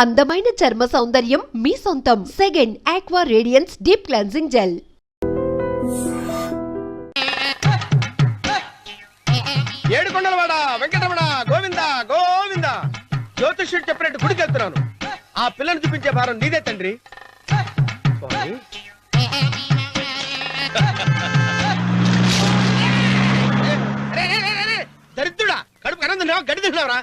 అందమైన చర్మ సౌందర్యం మీ సొంతం. Second aqua radiance deep cleansing gel. ఏడుకొండలవాడ వెంకటరమణ గోవింద గోవింద. జ్యోతిష్యుడు చెప్పినట్టు గుడికి వెళ్తున్నాను. ఆ పిల్లను చూపించే భారం నీదే తండ్రి. దరిద్రుడా, కడుపు కనందు గడి తిన్నావురా.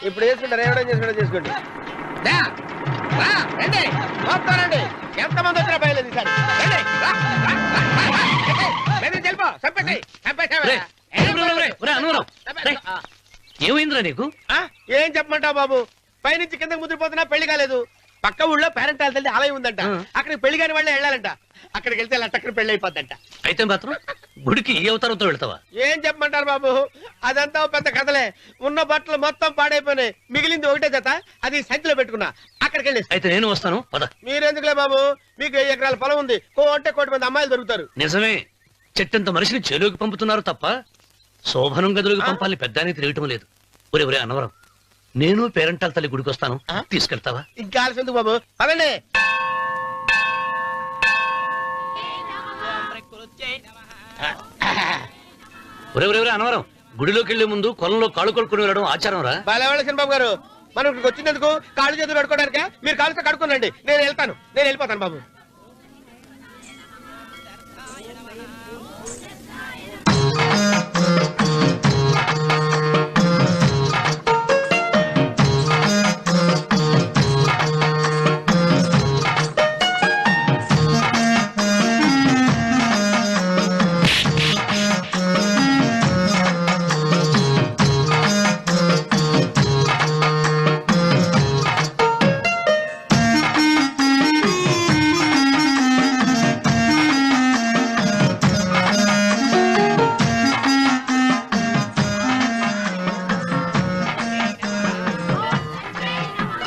ఇప్పుడు చేసుకుంటారు, ఏమైనా చేసుకుంటారు చేసుకోండి. రండి, ఎంతమంది వచ్చినా బయలుదేరి ఏమైందిరా నీకు? ఏం చెప్పమంటావు బాబు, పైనుంచి కిందకి ముద్రపోతున్నా పెళ్లి కాలేదు. పక్క ఊళ్ళో పేరెంట్ తల్లి ఆలయం ఉందంట, అక్కడికి పెళ్లి కాని వాళ్ళే వెళ్ళాలంట. అక్కడికి వెళ్తే లట్టక్కన పెళ్లి అయిపోద్దంట. అయితే మాత్రం గుడికి ఏ అవతారంతో వెళ్తావా? ఏం చెప్పమంటారు బాబు, అదంతా పెద్ద కథలే. ఉన్న బట్టలు మొత్తం పాడైపోయినాయి, మిగిలింది ఒకటే జత, అది సంచిలో పెట్టుకున్నా. అక్కడికి వెళ్ళి అయితే నేను వస్తాను. మీరెందుకులే బాబు, మీకు 10 ఎకరాల పొలం ఉంది, కోటి మంది అమ్మాయిలు దొరుకుతారు. నిజమే, చెట్టంత మనిషిని చెరువుకి పంపుతున్నారు తప్ప శోభనం గదులకు పంపాలని పెద్దానికి తెలియటం లేదు. ఒరే అన్నవరం, నేను పేరెంటాల తల్లి గుడికి వస్తాను, తీసుకెళ్తావా? ఇంకా ఆలస్యం ఎందుకు బాబు, పదండి. ఒరే అన్నవరం, గుడిలోకి వెళ్లే ముందు కొలంలో కాళ్ళు కొడుకుని వెళ్ళడం ఆచారం రా. బాలేవాళ్ళ బాబు గారు, మనం ఇక్కడికి వచ్చినందుకు కాళ్ళు చేతులు కడుక్కోవడానికే. మీరు కాళ్ళతో కడుక్కోనండి, నేను వెళ్ళిపోతాను బాబు.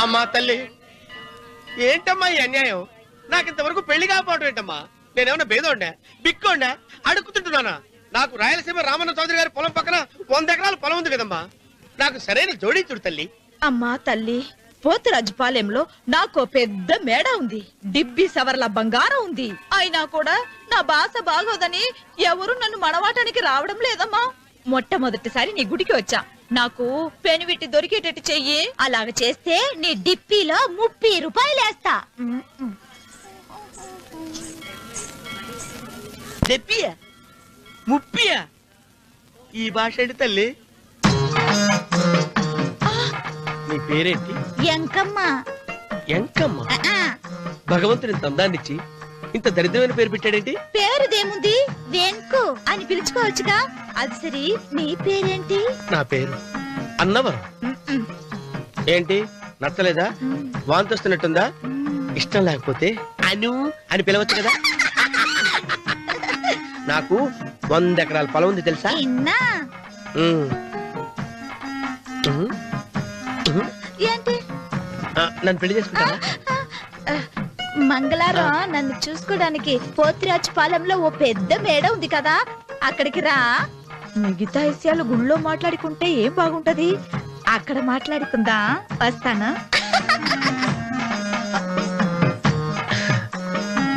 అమ్మా తల్లి, ఏంటమ్మా ఈ అన్యాయం? నాకు ఇంతవరకు పెళ్లి కాకపోవడం ఏంటమ్మా? నేనేమన్నా బేదోండా, బిక్కోండా, అడుగుతుంటున్నానా? నాకు రాయలసీమ రామన్న చౌదరి గారి పొలం పక్కన 100 ఎకరాల పొలం ఉంది కదమ్మా. నాకు సరైన జోడీ చూడు తల్లి. అమ్మా తల్లి, పోతురాజుపాలెంలో నాకు పెద్ద మేడ ఉంది, డిబ్బి సవర్ల బంగారం ఉంది. అయినా కూడా నా భాష బాగోదని ఎవరు నన్ను మనవాటానికి రావడం లేదమ్మా. మొట్టమొదటిసారి నీ గుడికి వచ్చా, నాకు పెనువిట్టి దొరికేటట్టు చెయ్యి. అలాగ చేస్తే నీ డిప్పీలో 30 రూపాయలు వేస్తా. డెప్పియా 30? ఈ భాష ఏంటి తల్లి? నీ పేరేంటి? ఎంకమ్మ. ఎంకమ్మ? భగవంతుని తందాన్నిచ్చి ఇంత దరిద్రమైన పేరు పెట్టాడేంటి? పేరుదేముంది, వెంకు అని పిలుచుకోవచ్చుగా. అది సరి, నీ పేరేంటి? నా పేరు అన్నవరం. ఏంటి నచ్చలేదా? వాంతొస్తున్నట్టుందా? ఇష్టం లేకపోతే అను అని పిలవచ్చు కదా. నాకు 100 ఎకరాల పొలం ఉంది తెలుసా? ఏంటి? నన్ను పెళ్లి చేసుకుంటావా? మంగళవారం నన్ను చూసుకోవడానికి పోతిరాజుపాలెంలో ఓ పెద్ద మేడ ఉంది కదా, అక్కడికి రా. మిగతా విషయాలు గుళ్ళో మాట్లాడుకుంటే ఏం బాగుంటది, అక్కడ మాట్లాడుకుందా. వస్తాను.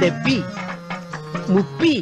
డెబ్బి 30.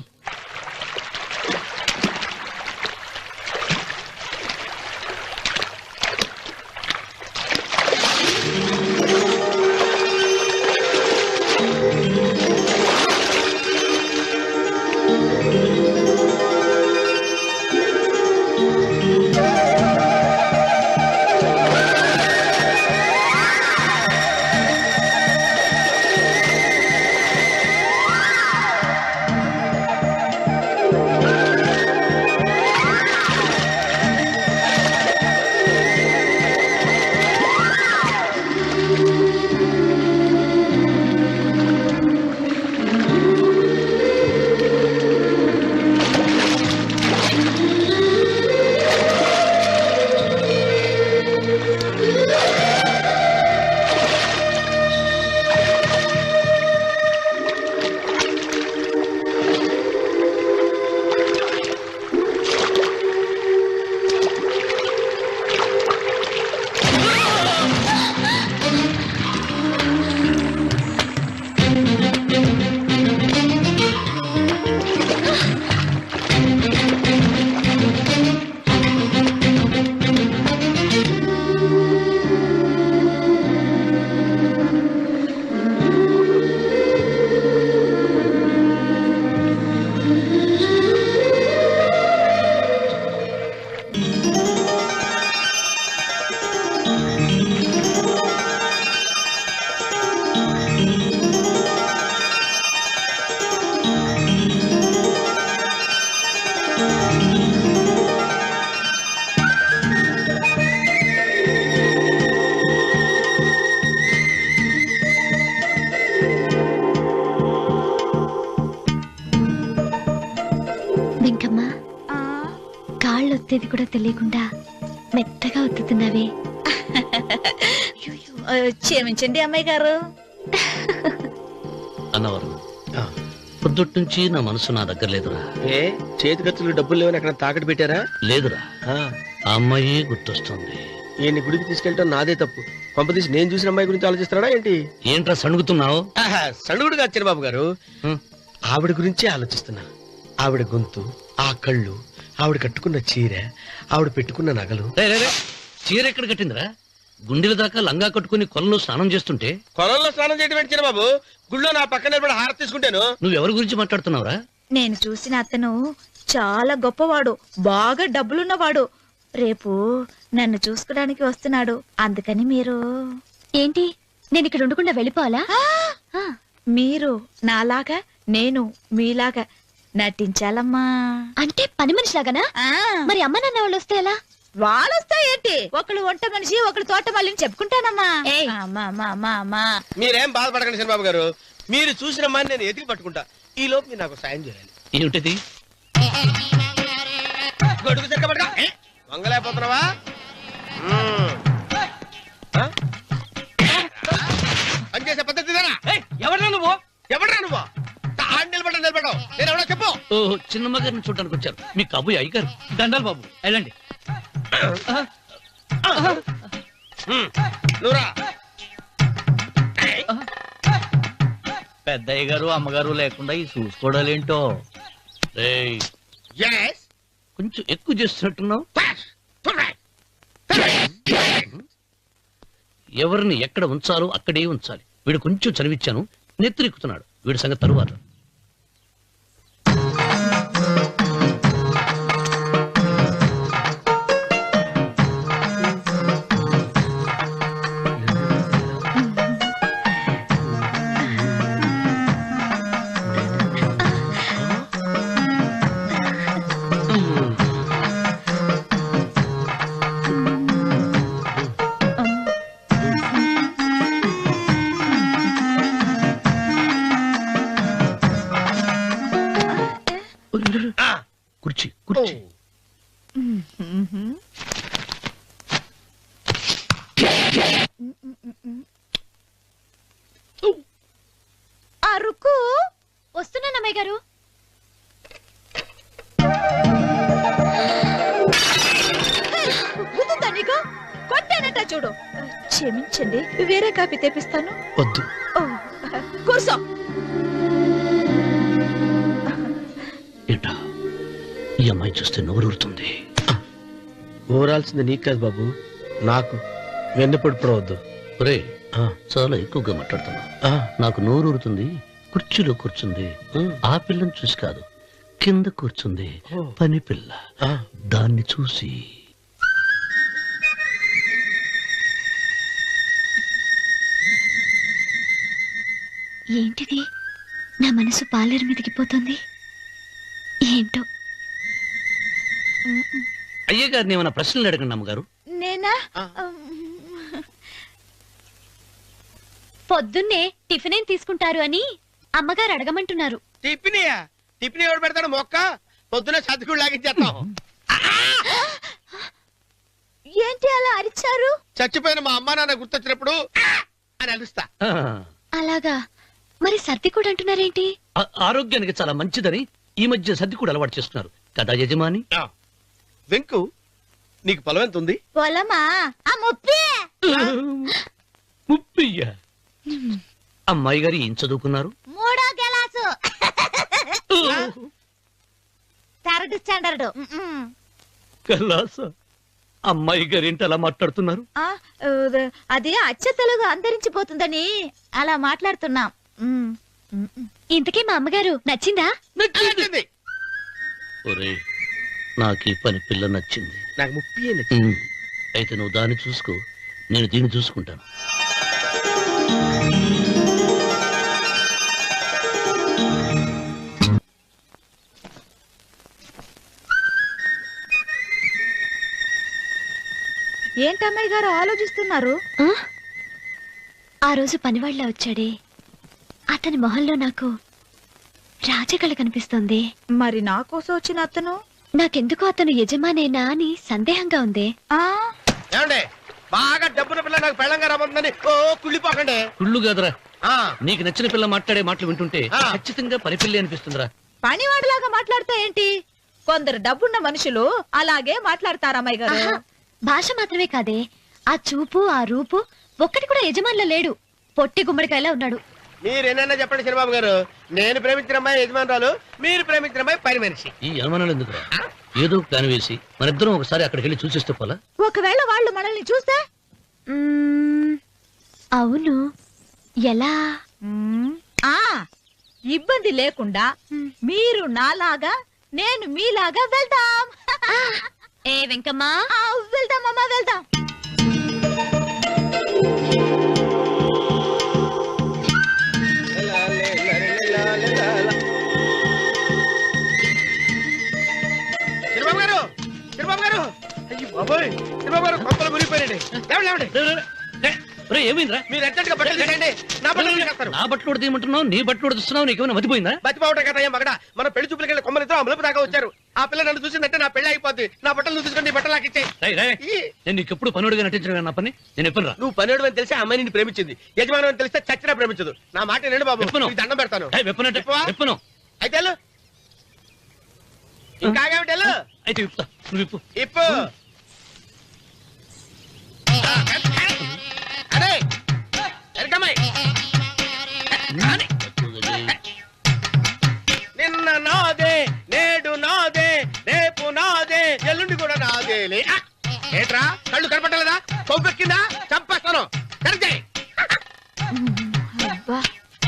ఒత్తేది కూడా తెలియకుండా మెత్తగా ఒత్తుతున్నావే. క్షమించండి అమ్మాయి గారు. అన్నవరం పొద్దుటి నుంచి నా మనసు నా దగ్గర లేదురా. ఏ చేతి ఖర్చులు డబ్బులు లేవని అక్కడ తాకట్టు పెట్టారా? లేదురా, ఆ అమ్మాయి గుర్తొస్తుంది. ఈయన్ని గుడికి తీసుకెళ్ళటం నాదే తప్పు. పంపదీసి నేను చూసిన అమ్మాయి గురించి ఆలోచిస్తాడా ఏంటి? ఏంట్రా సణుగుతున్నావు? సణుగుడుగా చిరబాబు గారు, ఆవిడ గురించి ఆలోచిస్తున్నా. ఆవిడ గొంతు, ఆ కళ్ళు, ఆవిడ కట్టుకున్న చీర, ఆవిడ పెట్టుకున్న నగలు. చీర ఎక్కడ కట్టిందిరా? గుండెల దాకా లంగా కట్టుకుని కొలంలో స్నానం చేస్తుంటే. కొలంలో స్నానం చేయడం ఏంటి చిరబాబు? గుళ్ళో నా పక్కన నిలబడి హారతి తీసుకుంటాను. నువ్వెవరి గురించి మాట్లాడుతున్నావురా? నేను చూసిన అతను చాలా గొప్పవాడు, బాగా డబ్బులున్నవాడు. రేపు నన్ను చూసుకోడానికి వస్తున్నాడు. అందుకని మీరు ఏంటి, నేను ఇక్కడ ఉండకుండా వెళ్ళిపోవాలా? మీరు నాలాగా, నేను మీలాగా నటించాలమ్మా. అంటే పని మనిషిలాగానా? మరి అమ్మ నాన్న వాళ్ళు వస్తే ఎలా? వాళ్ళొస్తా ఏంటి, ఒకళ్ళు వంట మనిషి, ఒకళ్ళు తోట మళ్ళీ చెప్పుకుంటానమ్మా. మీరేం బాధపడకండి చంద్రబాబు గారు. మీరు చూసిన అమ్మాయిని నేను ఎతికి పట్టుకుంటా. ఈ లోపు మీరు నాకు సాయం చేయాలి. ఏమిటిది? గొడుగు చెక్కబడగా వంగలేకపోతున్నావా? పనిచేసే పద్ధతి ఎవరా నువ్వు? ఎవరా నువ్వు? నిలబడ్డావు. నేను ఎవడో చెప్పు. ఓహో, చిన్నమ్మ గారిని చూడడానికి వచ్చారు. మీ కాబోయే అయ్యగారు. దండాలు బాబు, వెళ్ళండి. నువ్వురా. పెద్దయ్య గారు అమ్మగారు లేకుండా ఈ చూసుకోవడాలేంటో. కొంచెం ఎక్కువ చేస్తున్నట్టున్నావు. ఎవరిని ఎక్కడ ఉంచాలో అక్కడే ఉంచాలి. వీడు కొంచెం చదివిచ్చాను, నెత్తిరెక్కుతున్నాడు. వీడి సంగతి తరువాత. కుర్చీ కుర్చీ. అరుకు వస్తున్నానమ్మాయి గారు. నీకు కొట్టానట చూడు. క్షమించండి, వేరే కాపీ తెప్పిస్తాను. వద్దు. కూర్చో. ఏంటా, ఈ అమ్మాయి చూస్తే నోరూరుతుంది. ఊరాల్సింది నీకు కాదు బాబు, నాకు. వెన్నపడి పడవద్దు. ఒరే, చాలా ఎక్కువగా మాట్లాడుతున్నా. నాకు నోరూరుతుంది. కుర్చీలో కూర్చుంది. ఆ పిల్లని చూసి కాదు, కింద కూర్చుంది పని పిల్ల. దాన్ని చూసి. ఏంటిది, నా మనసు పాలేరు మీదకి పోతుంది. ఏంటో. అయ్య గారిని ఏమైనా ప్రశ్నలు అడగండి అమ్మగారు. నేనా? పొద్దున్నే టిఫిన్ ఏం తీసుకుంటారు అని అమ్మగారు అడగమంటున్నారు. టిఫినియా? టిఫిన్ ఎవడు పెడతాడు? మొక్క పొద్దునే సర్దుకుడు లాగించేస్తాం. ఏంటి అలా అరిచారు? చచ్చిపోయిన మా అమ్మ నాన్న గుర్తొచ్చినప్పుడు అని అలుస్తా. అలాగా? మరి సర్ది కూడా అంటున్నారేంటి? ఆరోగ్యానికి చాలా మంచిదని ఈ మధ్య సర్ది కూడా అలవాటు చేస్తున్నారు కదా యజమాని. వెంకు, నీకు పొలం ఎంత ఉంది? పొలమా? ఆ ముప్పి. ముప్పయ్య. అమ్మాయి గారు ఏం చదువుకున్నారు? 3వ క్లాసు, 3rd స్టాండర్డ్. కలాస. అమ్మాయి గారు ఏంటి అలా మాట్లాడుతున్నారు? అది అచ్చ తెలుగు అంతరించిపోతుందని అలా మాట్లాడుతున్నాం. ఇంతకీ మా అమ్మగారు నచ్చిందా? నచ్చింది. ఒరే, నాకు ఈ పని పిల్ల నచ్చింది. నాకు ముప్పి. అయితే నువ్వు దాన్ని చూసుకో, నేను దీన్ని చూసుకుంటాను. ఏంటమ్మాయి గారు ఆలోచిస్తున్నారు? ఆ రోజు పనివాళ్ళ వచ్చాడే, అతని మొహంలో నాకు రాజకళ కనిపిస్తుంది. మరి నా కోసం వచ్చిన అతను నాకెందుకో అతను యజమానేనా అని సందేహంగా ఉందే. ఏమండి బాగా డబ్బున పిల్ల నాకు పెళ్ళంగా రాబోతుందని ఓ కుళ్ళిపోకండి. కుళ్ళు కాదురా, ఆ, నీకు నచ్చిన పిల్ల మాట్లాడే మాటలు వింటుంటే ఆ. ఖచ్చితంగా పని పిల్లి అనిపిస్తుందిరా. పనివాడిలాగా మాట్లాడతా ఏంటి? కొందరు డబ్బున్న మనుషులు అలాగే మాట్లాడతారమ్మాయి గారు. ఆహా, భాష మాత్రమే కాదే, ఆ చూపు ఆ రూపు ఒక్కటి కూడా యజమానిలో లేడు. పొట్టి గుమ్మడికాయలా ఉన్నాడు. మీరేనన్నా చెప్పండి శనిబాబు గారు, నేను ప్రేమించిన అమ్మాయి యజమానురాలు, మీరు ప్రేమించిన అమ్మాయి పని మనిషి. ఈ అనుమానాలు ఎందుకురా? ఏదో ప్లాన్ వేసి మనిద్దరం ఒకసారి అక్కడికి వెళ్ళి చూసేస్తే పోలా? ఒకవేళ వాళ్ళు మనల్ని చూస్తే? అవును, ఎలా? ఆ ఇబ్బంది లేకుండా మీరు నాలాగా నేను మీలాగా వెళ్దాం. ఏ వెంకమ్మా, వెళ్దాం అమ్మా, వెళ్దాం. శనిబాబు గారు, శనిబాబు గారు, అయ్యి బాబోయ్, శనిబాబు గారు కొంపలు మునిగిపోయారండి. లేవండి, లేవండి. ఏమైందిరా? మీరు అర్జెంట్ గా బట్టలు తీసేయండి. నా బట్టలు తీసేస్తారు. నా బట్టలు తీయమంటున్నావు, నీ బట్టలు తీస్తున్నావు, నీకేమైనా మతిపోయిందా? బతిపావటం కదా ఏం మగడ, మన పెళ్లి చూపులకి వెళ్ళి కొమ్మలతో అమలుపు దాకా వచ్చారు. ఆ పిల్ల నన్ను చూసిందంటే నా పెళ్లి అయిపోద్ది. నా బట్టలు నువ్వు తీసుకుంటే బట్టలు నాకు ఇచ్చేయి. రేయ్, రేయ్, నేను నీకు ఎప్పుడు పనుడిగా నటించడం నా పని. నేను ఎప్పుడు రా? నువ్వు పనివాడు అని తెలిసి ఆ అమ్మాయి నిన్ను ప్రేమించింది, యజమాని అని తెలిస్తే చచ్చినా ప్రేమించదు. నా మాట వినండి బాబు, విప్పను. నీకు దండం పెడతాను. వెప్పనంటే విప్పవా? వెప్పను. అయితే వెళ్ళు. ఇంకా ఆగేమిటి వెళ్ళు. అయితే విప్పుతా, నువ్వు విప్పు. ఇప్పు. అరే ఎరకమ్మాయి, నిన్న నాదే, నేడు నాదే, రేపు నాదే, ఎల్లుండి కూడా నాదేలే. ఏట్రా కళ్ళు కనపట్టలేదా? కొవ్వెక్కిందా? చంపేస్తాను. కరెక్టే.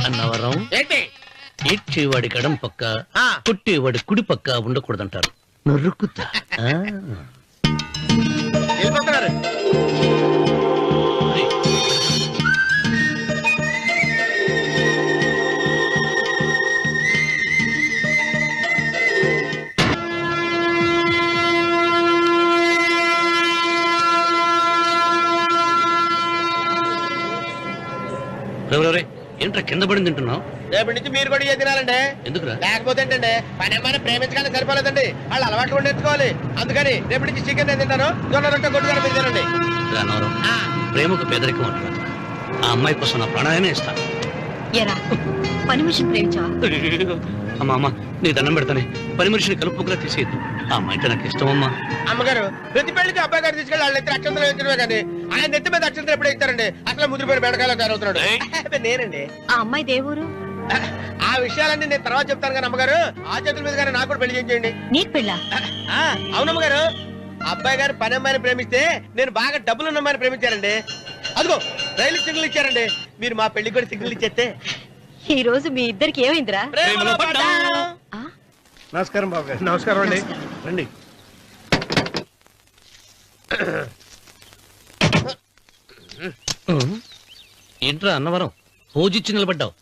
అన్నవరం, ఏంటి? ఏడ్చేవాడి గడం పక్క, ఆ. కొట్టేవాడి కుడి పక్క ఉండకూడదంటారు. నరుకుతా. వెళ్ళిపోతున్నారు. ఏంట్రా కింద పడింది తింటున్నావు? రేపటి నుంచి మీరు కూడా ఇదే తినాలండి. ఎందుకురా? లేకపోతే ఏంటండి, పని ఏమైనా ప్రేమించడానికి సరిపోలేదండి, వాళ్ళు అలవాట్లు కూడా నేర్చుకోవాలి. అందుకని రేపటి నుంచి చికెన్ నేను తింటాను, జొన్న రొట్టె కొట్టుకొని మీరు తినండి. అన్నవరం, ప్రేమకు పేదరికం అంటారు. ఆ అమ్మాయి కోసం నా ప్రాణాయమే ఇస్తా. ఎరా పని మనిషిని ప్రేమించావా? అమ్మా అమ్మ, నీ దండం పెడతానే, పని మనిషిని కలుపుకులా తీసేయద్దు. ఆ అమ్మాయి అంటే నాకు ఇష్టం అమ్మా. అమ్మగారు, ప్రతి పెళ్లికి అబ్బాయి గారు తీసుకెళ్ళి వాళ్ళ ఎత్తి అక్షంతలు వేయించడమే కానీ ఆయన నెత్తి మీద అక్షంతలు ఎప్పుడే ఇస్తారండి. అసలు ముదిరిపోయిన బెడకాయలు తయారవుతున్నాడు. నేనండి. ఆ అమ్మాయి దేవురు. ఆ విషయాలన్నీ నేను తర్వాత చెప్తాను కానీ అమ్మగారు, ఆ చేతుల మీద కానీ నాకు కూడా పెళ్లి చేయండి. నీకు పెళ్ళా? అవునమ్మగారు, అబ్బాయి గారు పని అమ్మాయిని ప్రేమిస్తే నేను బాగా డబ్బులున్న అమ్మాయిని ప్రేమించారండి. అదిగో రైలు సిగ్నల్ ఇచ్చారండి. మీరు మా పెళ్లికి కూడా సిగ్నల్ ఇచ్చేస్తే. ఈ రోజు మీ ఇద్దరికి ఏమైందిరా? ప్రేమలో పడ్డాం. నమస్కారం బాబు గారు. నమస్కారం అండి. రండి. ఏంట్రా అన్నవరం, పోజిచ్చి నిలబడ్డావు?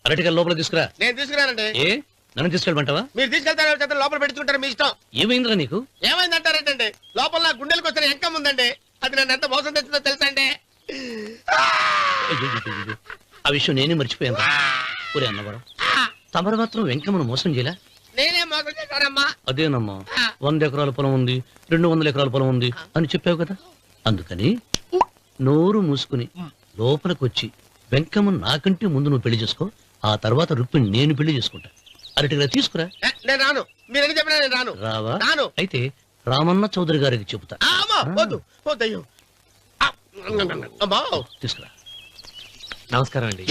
అరటిగా లోపల తీసుకురా. నేను తీసుకురానండి. ఏ నన్ను తీసుకెళ్ళమంటావా? మీరు తీసుకెళ్తారో చేత లోపల పెట్టుకుంటారు, మీ ఇష్టం. ఏమైందిరా నీకు? ఏమైందంటారేంటండి, లోపల నా గుండెలకు వచ్చిన ఎంకం ఉందండి. అది నన్ను ఎంత మోసం తెచ్చిందో తెలుసా అండి. అయ్యయ్యయ్యయ్యో, ఆ విషయం నేనే మర్చిపోయాను. ఒరే అన్నవరం, తమరు మాత్రం వెంకమ్మను మోసం చేయలే? నేనే మోసం చేశానమ్మా. అదేనమ్మా, 100 ఎకరాల పొలం ఉంది, 200 ఎకరాల పొలం ఉంది అని చెప్పావు కదా. అందుకని నోరు మూసుకుని లోపలికి వచ్చి వెంకమ్మను నాకంటే ముందు నువ్వు పెళ్లి చేసుకో. ఆ తర్వాత రుక్మిణి నేను పెళ్లి చేసుకుంటా. అరటిగా తీసుకురా. నేను రాను, మీరని చెప్పినా నేను రాను. రావా? రాను. అయితే రామన్న చౌదరి గారికి చెబుతా. అమ్మా వద్దు, వద్దయ్యో. అమ్మా తీసుకురా. నమస్కారం అండి.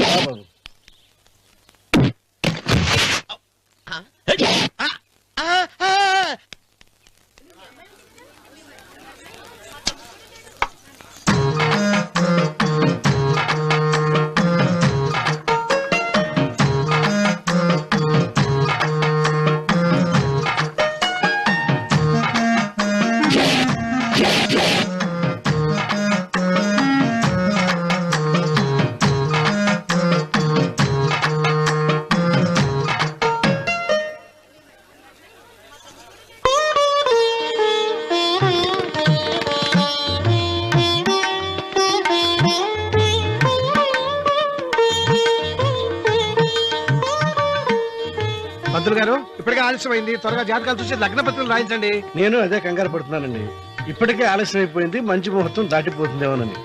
పంతులు గారు ఇప్పటికే ఆలస్యమైంది, త్వరగా జాతకాలు చూసి లగ్న పత్రికలు రాయించండి. నేను అదే కంగారు పడుతున్నానండి. ఇప్పటికే ఆలస్యం అయిపోయింది, మంచి ముహూర్తం దాటిపోతుందేమోనని.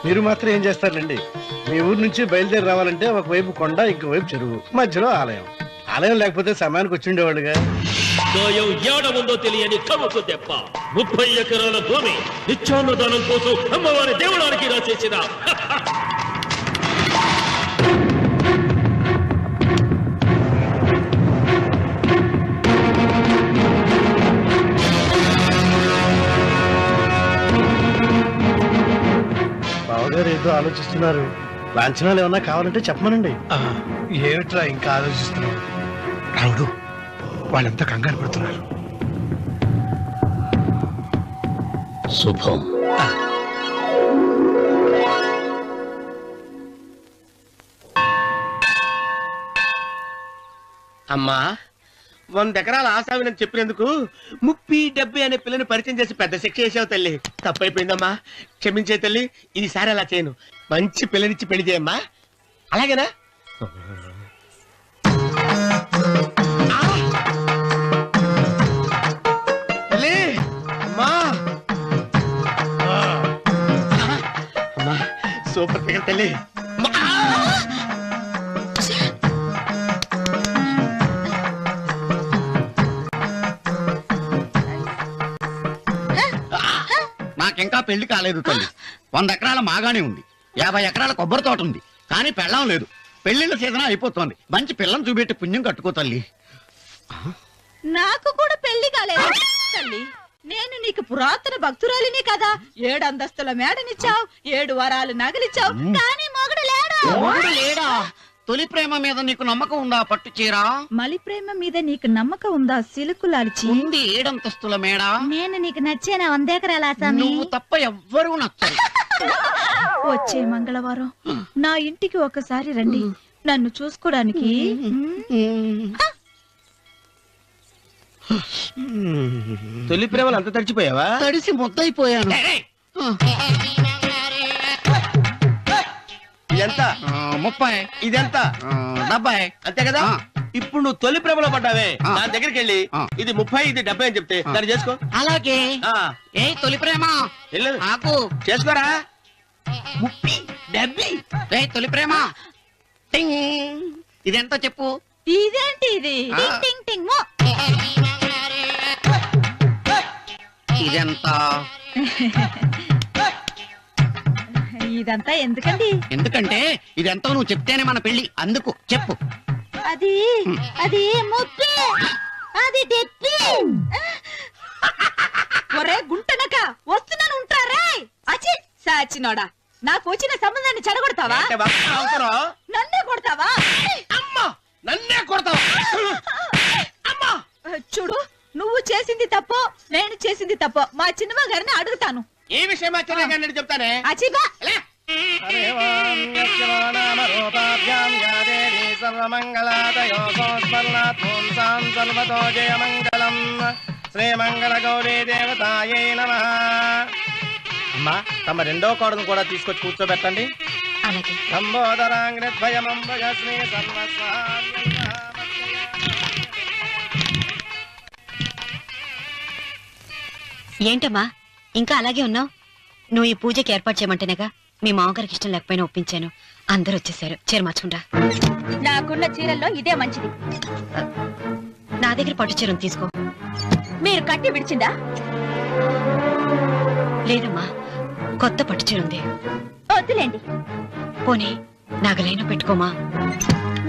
మీరు మాత్రం ఏం చేస్తారండి? మీ ఊరు నుంచి బయలుదేరి రావాలంటే ఒకవైపు కొండ, ఇంకోవైపు చెరువు, మధ్యలో ఆలయం. ఆలయం లేకపోతే సమయానికి వచ్చి ఉండేవాళ్ళుగా. గాయం ఏడ ఉందో తెలియని కవుకు దెబ్బ 30 ఎకరాల భూమి నిత్యాన్నదానం కోసం అమ్మవారి దేవుడానికి రాసేసిన బావగారు ఏదో ఆలోచిస్తున్నారు. లాంఛనాలు ఏమన్నా కావాలంటే చెప్పమనండి. ఏమిట్రా ఇంకా ఆలోచిస్తున్నావు? రావుడు, వాళ్ళంతా కంగారు పడుతున్నారు. శుభం. అమ్మా, 100 ఎకరాల ఆశావినని చెప్పినందుకు 30-70 అనే పిల్లని పరిచయం చేసి పెద్ద శిక్ష చేసావు తల్లి. తప్పైపోయిందమ్మా, క్షమించే తల్లి. ఈసారి అలా చేయను. మంచి పిల్లనిచ్చి పెళ్లి చేయమ్మా. అలాగేనా? తల్లి, అమ్మా. అమ్మా, సూపర్ ఫిగర్ తల్లి. నాకింకా పెళ్లి కాలేదు తల్లి. 100 ఎకరాల మాగానే ఉంది, 50 ఎకరాల కొబ్బరి తోట ఉంది, కానీ పెళ్ళం లేదు. పెళ్లిళ్ళ సీజన్ అయిపోతుంది. మంచి పిల్లని చూపెట్టి పుణ్యం కట్టుకో తల్లి. నాకు కూడా పెళ్లి కాలేదు తల్లి. నేను నీకు పురాతన భక్తురాలిని కదా. 7 అంతస్తుల మేడనిచ్చావు, 7 వరాలు నగలిచ్చావు, కానీ మొగుడు లేడు. మొగుడు లేడా? తొలి ప్రేమ మీద నీకు నమ్మకం ఉందా? పట్టు చీరా. మలి ప్రేమ మీద నీకు నమ్మకం ఉందా? సిలుకులాల్చి ఉంది 7 అంతస్తుల మేడ. నేను నీకు నచ్చేనా 100 ఎకరాల ఆసామి? నువ్వు తప్ప ఎవ్వరూ నచ్చరు. వచ్చే మంగళవారం నా ఇంటికి ఒకసారి రండి, నన్ను చూసుకోవడానికి. తొలి ప్రేమలు అంత తడిచిపోయావా? తడిసి ముద్దయిపోయాను. ఇదెంత? 30. ఇదెంత? 70. అంతే కదా? ఇప్పుడు నువ్వు తొలి ప్రేమలో పడ్డావే, దాని దగ్గరికి వెళ్ళి ఇది 30 ఇది 70 అని చెప్తే దాన్ని చేసుకో. అలాగే. ఏ తొలి ప్రేమ వెళ్ళు, ఆకు చేసుకోరా. 30, 70. ఏ తొలి ప్రేమ టింగ్. ఇదెంత చెప్పు? ఇదేంటి ఇది? టింగ్ టింగ్ టింగ్ మో. ఇదెంత? ఇదంతా ఎందుకండి? ఎందుకంటే ఇదెంతో నువ్వు చెప్తేనే మన పెళ్లి. అందుకు చెప్పు. అది అది 30, అది 70. ఒరే గుంటనక, వస్తున్నాను ఉంటారా? అచి సాచినోడా, నాకు వచ్చిన సంబంధాన్ని చెడగొడతావా? అంటే బాగా అవసరం. నన్నే కొడతావా? అమ్మా, నన్నే కొడతావా? అమ్మా, చూడు, నువ్వు చేసింది తప్పు, నేను చేసింది తప్పు. మా చిన్నమ్మ గారిని అడుగుతాను. ఈ విషయం ఆశ్చర్యంగా చెప్తానే. అచిబా శ్రీమంగళ గౌరీ దేవతాయై నమః. అమ్మా, తమ రెండో కోడను కూడా తీసుకొచ్చి కూర్చోబెట్టండి. అలాగే. లంబోదరాంగ్రద్వయమంబగ శ్రీ ఏంటమ్మా ఇంకా అలాగే ఉన్నావు? నువ్వు ఈ పూజకి ఏర్పాటు చేయమంటేనేగా మీ మామగారికి ఇష్టం లేకపోయినా ఒప్పించాను. అందరూ వచ్చేసారు. చీర మార్చుకుంటా. నాకున్న చీరల్లో ఇదే మంచిది. నా దగ్గర పట్టు చీరను తీసుకో. మీరు కట్టి విడిచిందా? లేదమ్మా, కొత్త పట్టు చీర ఉంది. వద్దులేండి. పోనీ నాగలైనా పెట్టుకోమా?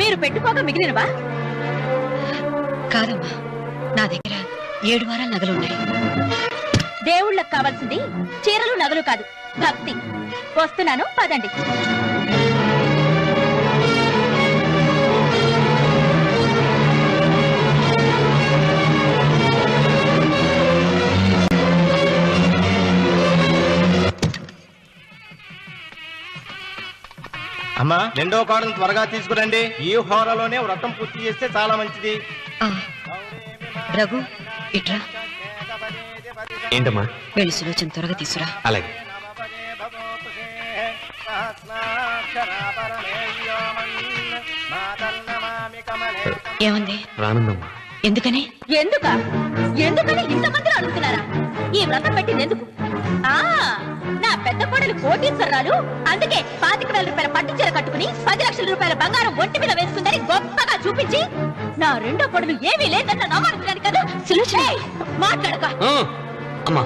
మీరు పెట్టుకోక మిగిలినవా? కాదమ్మా, నా దగ్గర 7 వారాల నగలున్నాయి. దేవుళ్ళకు కావాల్సింది చీరలు నగలు కాదు, భక్తి. వస్తున్నాను, పదండి. అమ్మా, రెండో కోడను త్వరగా తీసుకురండి. ఈ హోరలోనే వ్రతం పూర్తి చేస్తే చాలా మంచిది. రఘు, ఇట్రా. ఏంటమ్మా? వెళ్ళి సులోచన త్వరగా తీసురా. అలాగే. ఏముంది? రానుందమ్మా. ఎందుకని? ఎందుకని ఇంతమందిని అడుగుతున్నారా? ఈ వ్రతం పెట్టింది ఎందుకు? నా పెద్ద కోడలు కోటీశ్వరరాలు, అందుకే 25,000 రూపాయల పట్టు చీర కట్టుకుని 10 లక్షల రూపాయల బంగారం ఒంటి మీద వేసుకుందని గొప్పగా చూపించి, నా రెండో కోడలు ఏమీ లేదన్న నమ్మకం కదా. మాట్లాడక. అమ్మా,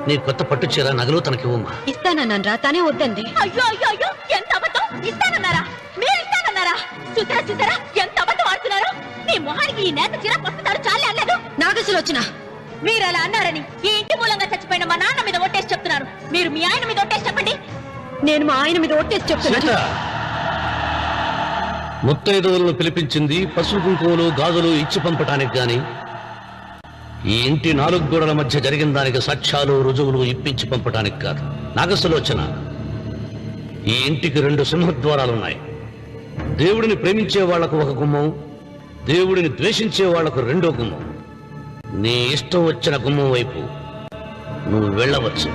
నీ కొత్త పట్టు చీర నగలు తనకివ్వమ్మా. ఇస్తానన్నాను రా, తానే వద్దండి. అయ్యో అయ్యో అయ్యో, ఎంత అబద్ధం! ఇస్తానన్నారా? మీరు ఇస్తానన్నారా? చూసారా ఎంత అబద్ధం ఆడుతున్నారు? మీ మొహానికి ఈ నేత చీర వస్తున్నారు చాలే అనలేదు. నాగసులోచన, మీరు అలా అన్నారని ఈ ఇంటి మూలంగా చచ్చిపోయిన మా నాన్న మీద ఒట్టేసి చెప్తున్నారు. మీరు మీ ఆయన మీద ఒట్టేసి చెప్పండి. నేను మా ఆయన మీద ఒట్టేసి చెప్తున్నాను. ముత్తైదువులను పిలిపించింది పసుపు కుంకుమలు గాజులు ఇచ్చి పంపటానికి గాని, ఈ ఇంటి 4 గోడల మధ్య జరిగిన దానికి సాక్ష్యాలు రుజువులు ఇప్పించి పంపటానికి కాదు. నాగసులోచన, ఈ ఇంటికి 2 సింహద్వారాలున్నాయి. దేవుడిని ప్రేమించే వాళ్లకు ఒక గుమ్మం, దేవుడిని ద్వేషించే వాళ్లకు 2వ గుమ్మం. నీ ఇష్టం వచ్చిన గుమ్మం వైపు నువ్వు వెళ్ళవచ్చు.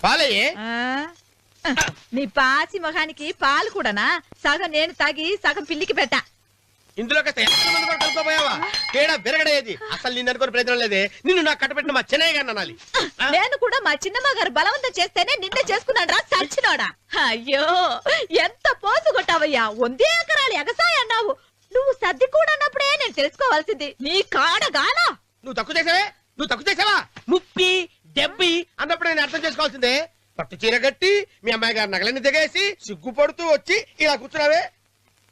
పాలయ్యే. నీ పాసి మొహానికి పాలు కూడానా? సగం నేను తాగి సగం పిల్లికి పెట్టా. ఇందులో కలుపుకోపోయావా? తేడా విరగడేది. అసలు నిన్ను అనుకునే ప్రయోజనం లేదే. నిన్ను నాకు కట్టబెట్టిన మా చెన్నయ్య గారిని అనాలి. నేను కూడా మా చిన్నమ్మ గారు బలవంతం చేస్తేనే నిన్నే చేసుకున్నాడు రా సచ్చినోడా. అయ్యో, ఎంత పోసు కొట్టావయ్యా! 100 ఎకరాలు ఎగసాయ అన్నావు. నువ్వు సర్ది కూడా అన్నప్పుడే నేను తెలుసుకోవాల్సింది. నీ కాడగానా? నువ్వు తక్కువ చేసావా? 30, 70 అన్నప్పుడు నేను అర్థం చేసుకోవాల్సిందే. పట్టు చీర కట్టి మీ అమ్మాయి గారు నగలన్నీ దిగేసి సిగ్గుపడుతూ వచ్చి ఇలా కూర్చున్నావే.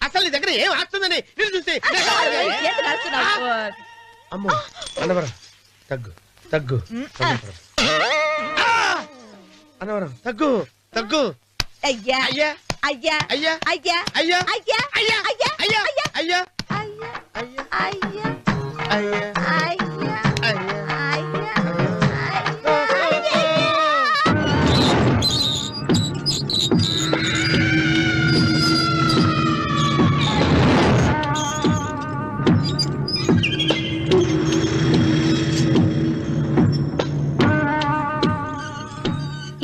అసలు నీ దగ్గర ఏం ఆస్తుందని నేను చూసి. అమ్మో అన్నవరం తగ్గు తగ్గు. అన్నవరం తగ్గు తగ్గు. అయ్యా అయ్యా అయ్యా అయ్యా అయ్యా అయ్యా అయ్యా అయ్యా అయ్యా అయ్యా అయ్యా అయ్యా అయ్యా అయ్యా అయ్యా అయ్యా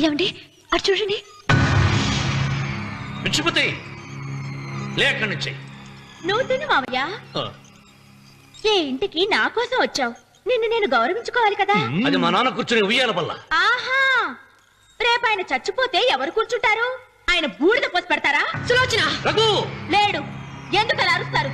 ఏమండి అటు చూడండి. పిచ్చిపోతే లేక్కడి నుంచి. నువ్వు తిను మావయ్య. ఏ ఇంటికి నా కోసం వచ్చావు? నిన్ను నేను గౌరవించుకోవాలి కదా. అది మా నాన్న కూర్చుని ఉయ్యాల వల్ల. ఆహా, రేపు ఆయన చచ్చిపోతే ఎవరు కూర్చుంటారు? ఆయన బూడిద పోసి పెడతారా? సులోచన రఘు లేడు. ఎందుకు అలా అరుస్తారు?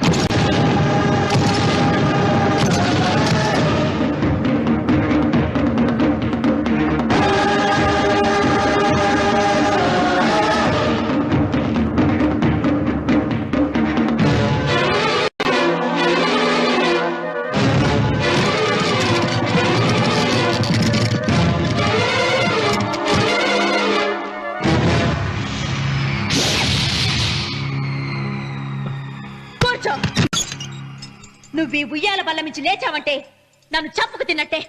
నువ్వు ఈ ఉయ్యాల బల్ల మించి లేచావంటే నన్ను చంపుకు తిన్నట్టే.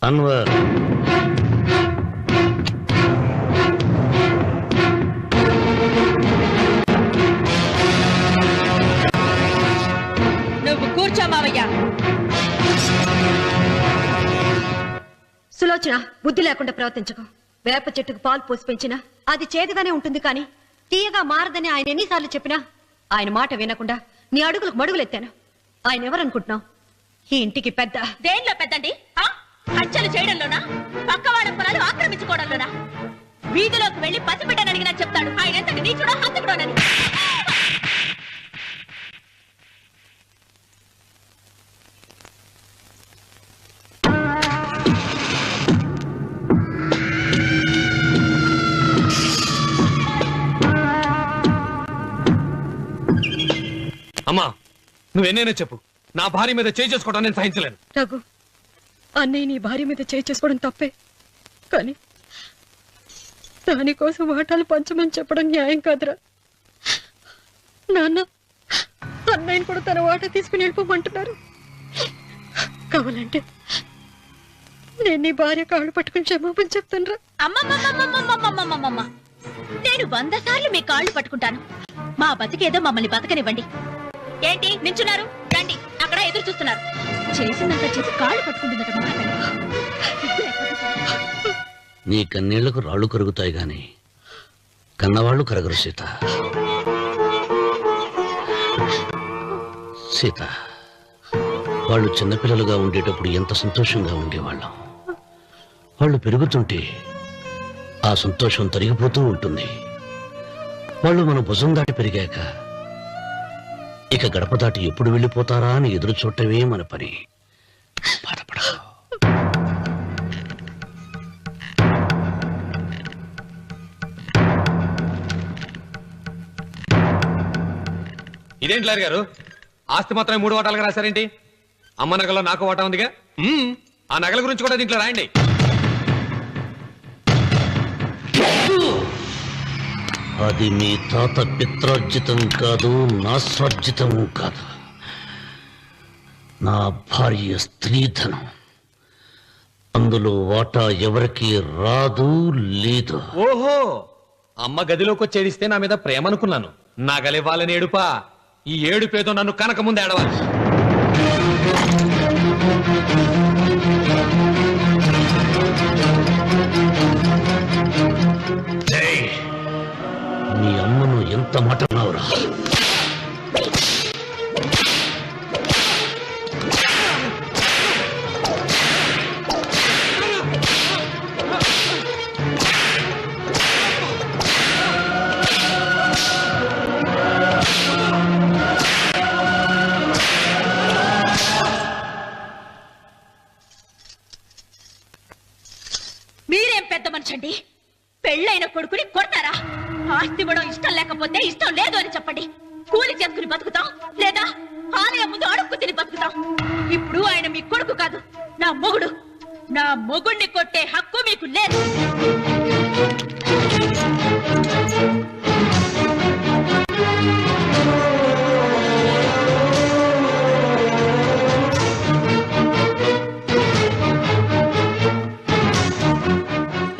అన్వర్, నువ్వు కూర్చో మావయ్య. సులోచన, బుద్ధి లేకుండా ప్రవర్తించకు. వేప చెట్టుకు పాలు పోసి పెంచినా అది చేదుగానే ఉంటుంది, కానీ తీయగా మారదని ఆయన ఎన్నిసార్లు చెప్పినా ఆయన మాట వినకుండా నీ అడుగులకు మడుగులెత్తాను. ఆయన ఎవరనుకుంటున్నావు? ఈ ఇంటికి పెద్ద. దేనిలో పెద్దండి? హత్యలు చేయడంలోనా? పక్కవాడ పొలాలు ఆక్రమించుకోవడంలోనా? వీధిలోకి వెళ్లి పసిబిడ్డని అడిగినా చెప్తాడు ఆయన ఎంతటి నీచుడో హంతకుడోనని. అమ్మా, నువ్వెన్నైనా చెప్పు, నా భార్య మీద చేయి చేసుకోవడం నేను సహించలేను. రఘు, అన్నయ్య నీ భార్య మీద చేయి చేసుకోవడం తప్పే, కానీ దానికోసం వాటాలు పంచమని చెప్పడం న్యాయం కాదురా. నాన్న అన్నయ్యని కూడా తన వాటా తీసుకుని వెళ్ళిపోమంటున్నారు. కావాలంటే నేను నీ భార్య కాళ్ళు పట్టుకుని క్షమాపణ చెప్తాను. అమ్మమ్మమ్మమ్మమ్మమ్మమ్మమ్మమ్మ నేను 100 సార్లు మీ కాళ్ళు పట్టుకుంటాను. మా బతికేదో మమ్మల్ని బతకనివ్వండి. ఏంటి నించున్నారు? రండి, అక్కడ ఎదురు చూస్తున్నారు. చేసిందంతా చేసి కాళ్ళు పట్టుకుంటుందట మా అతను. నీ కన్నీళ్లకు రాళ్ళు కరుగుతాయి గాని కన్నవాళ్ళు కరగరు సీత. సీత, వాళ్ళు చిన్నపిల్లలుగా ఉండేటప్పుడు ఎంత సంతోషంగా ఉండేవాళ్ళం. వాళ్ళు పెరుగుతుంటే ఆ సంతోషం తరిగిపోతూ ఉంటుంది. వాళ్ళు మన భుజం దాటి పెరిగాక ఇక గడప దాటి ఎప్పుడు వెళ్ళిపోతారా అని ఎదురు చూడటమే మన పని. బాధపడ. ఇదేంటి లాయర్ గారు, ఆస్తి మాత్రమే 3 వాటాలుగా రాశారేంటి? అమ్మ నగలో నాకు వాటా ఉందిగా, ఆ నగల గురించి కూడా దీంట్లో రాయండి. అది మీ తాత పిత్రార్జితం కాదు, నా స్వార్జితం కాదు. నా భార్య స్త్రీధనం. అందులో వాటా ఎవరికి రాదు లేదు. ఓహో, అమ్మ గదిలోకి వచ్చి ఏడిస్తే నా మీద ప్రేమ అనుకున్నాను. నగలివ్వాలని ఏడుపా. ఈ ఏడుపేదో నన్ను కనక ముందు ఏడవాలి. నీ అమ్మను ఎంత మాట అన్నావురా? మీరేం పెద్ద మనిషండి? పెళ్ళైన కొడుకుని కొడతారా? ఆస్తి ఇవ్వడం ఇష్టం లేకపోతే ఇష్టం లేదు అని చెప్పండి. కూలి చేసుకుని బతుకుతాం, లేదా ఆలయం ముందు అడుక్కు తిని బతుకుతాం. ఇప్పుడు ఆయన మీ కొడుకు కాదు, నా మొగుడు. నా మొగుడిని కొట్టే హక్కు మీకు లేదు.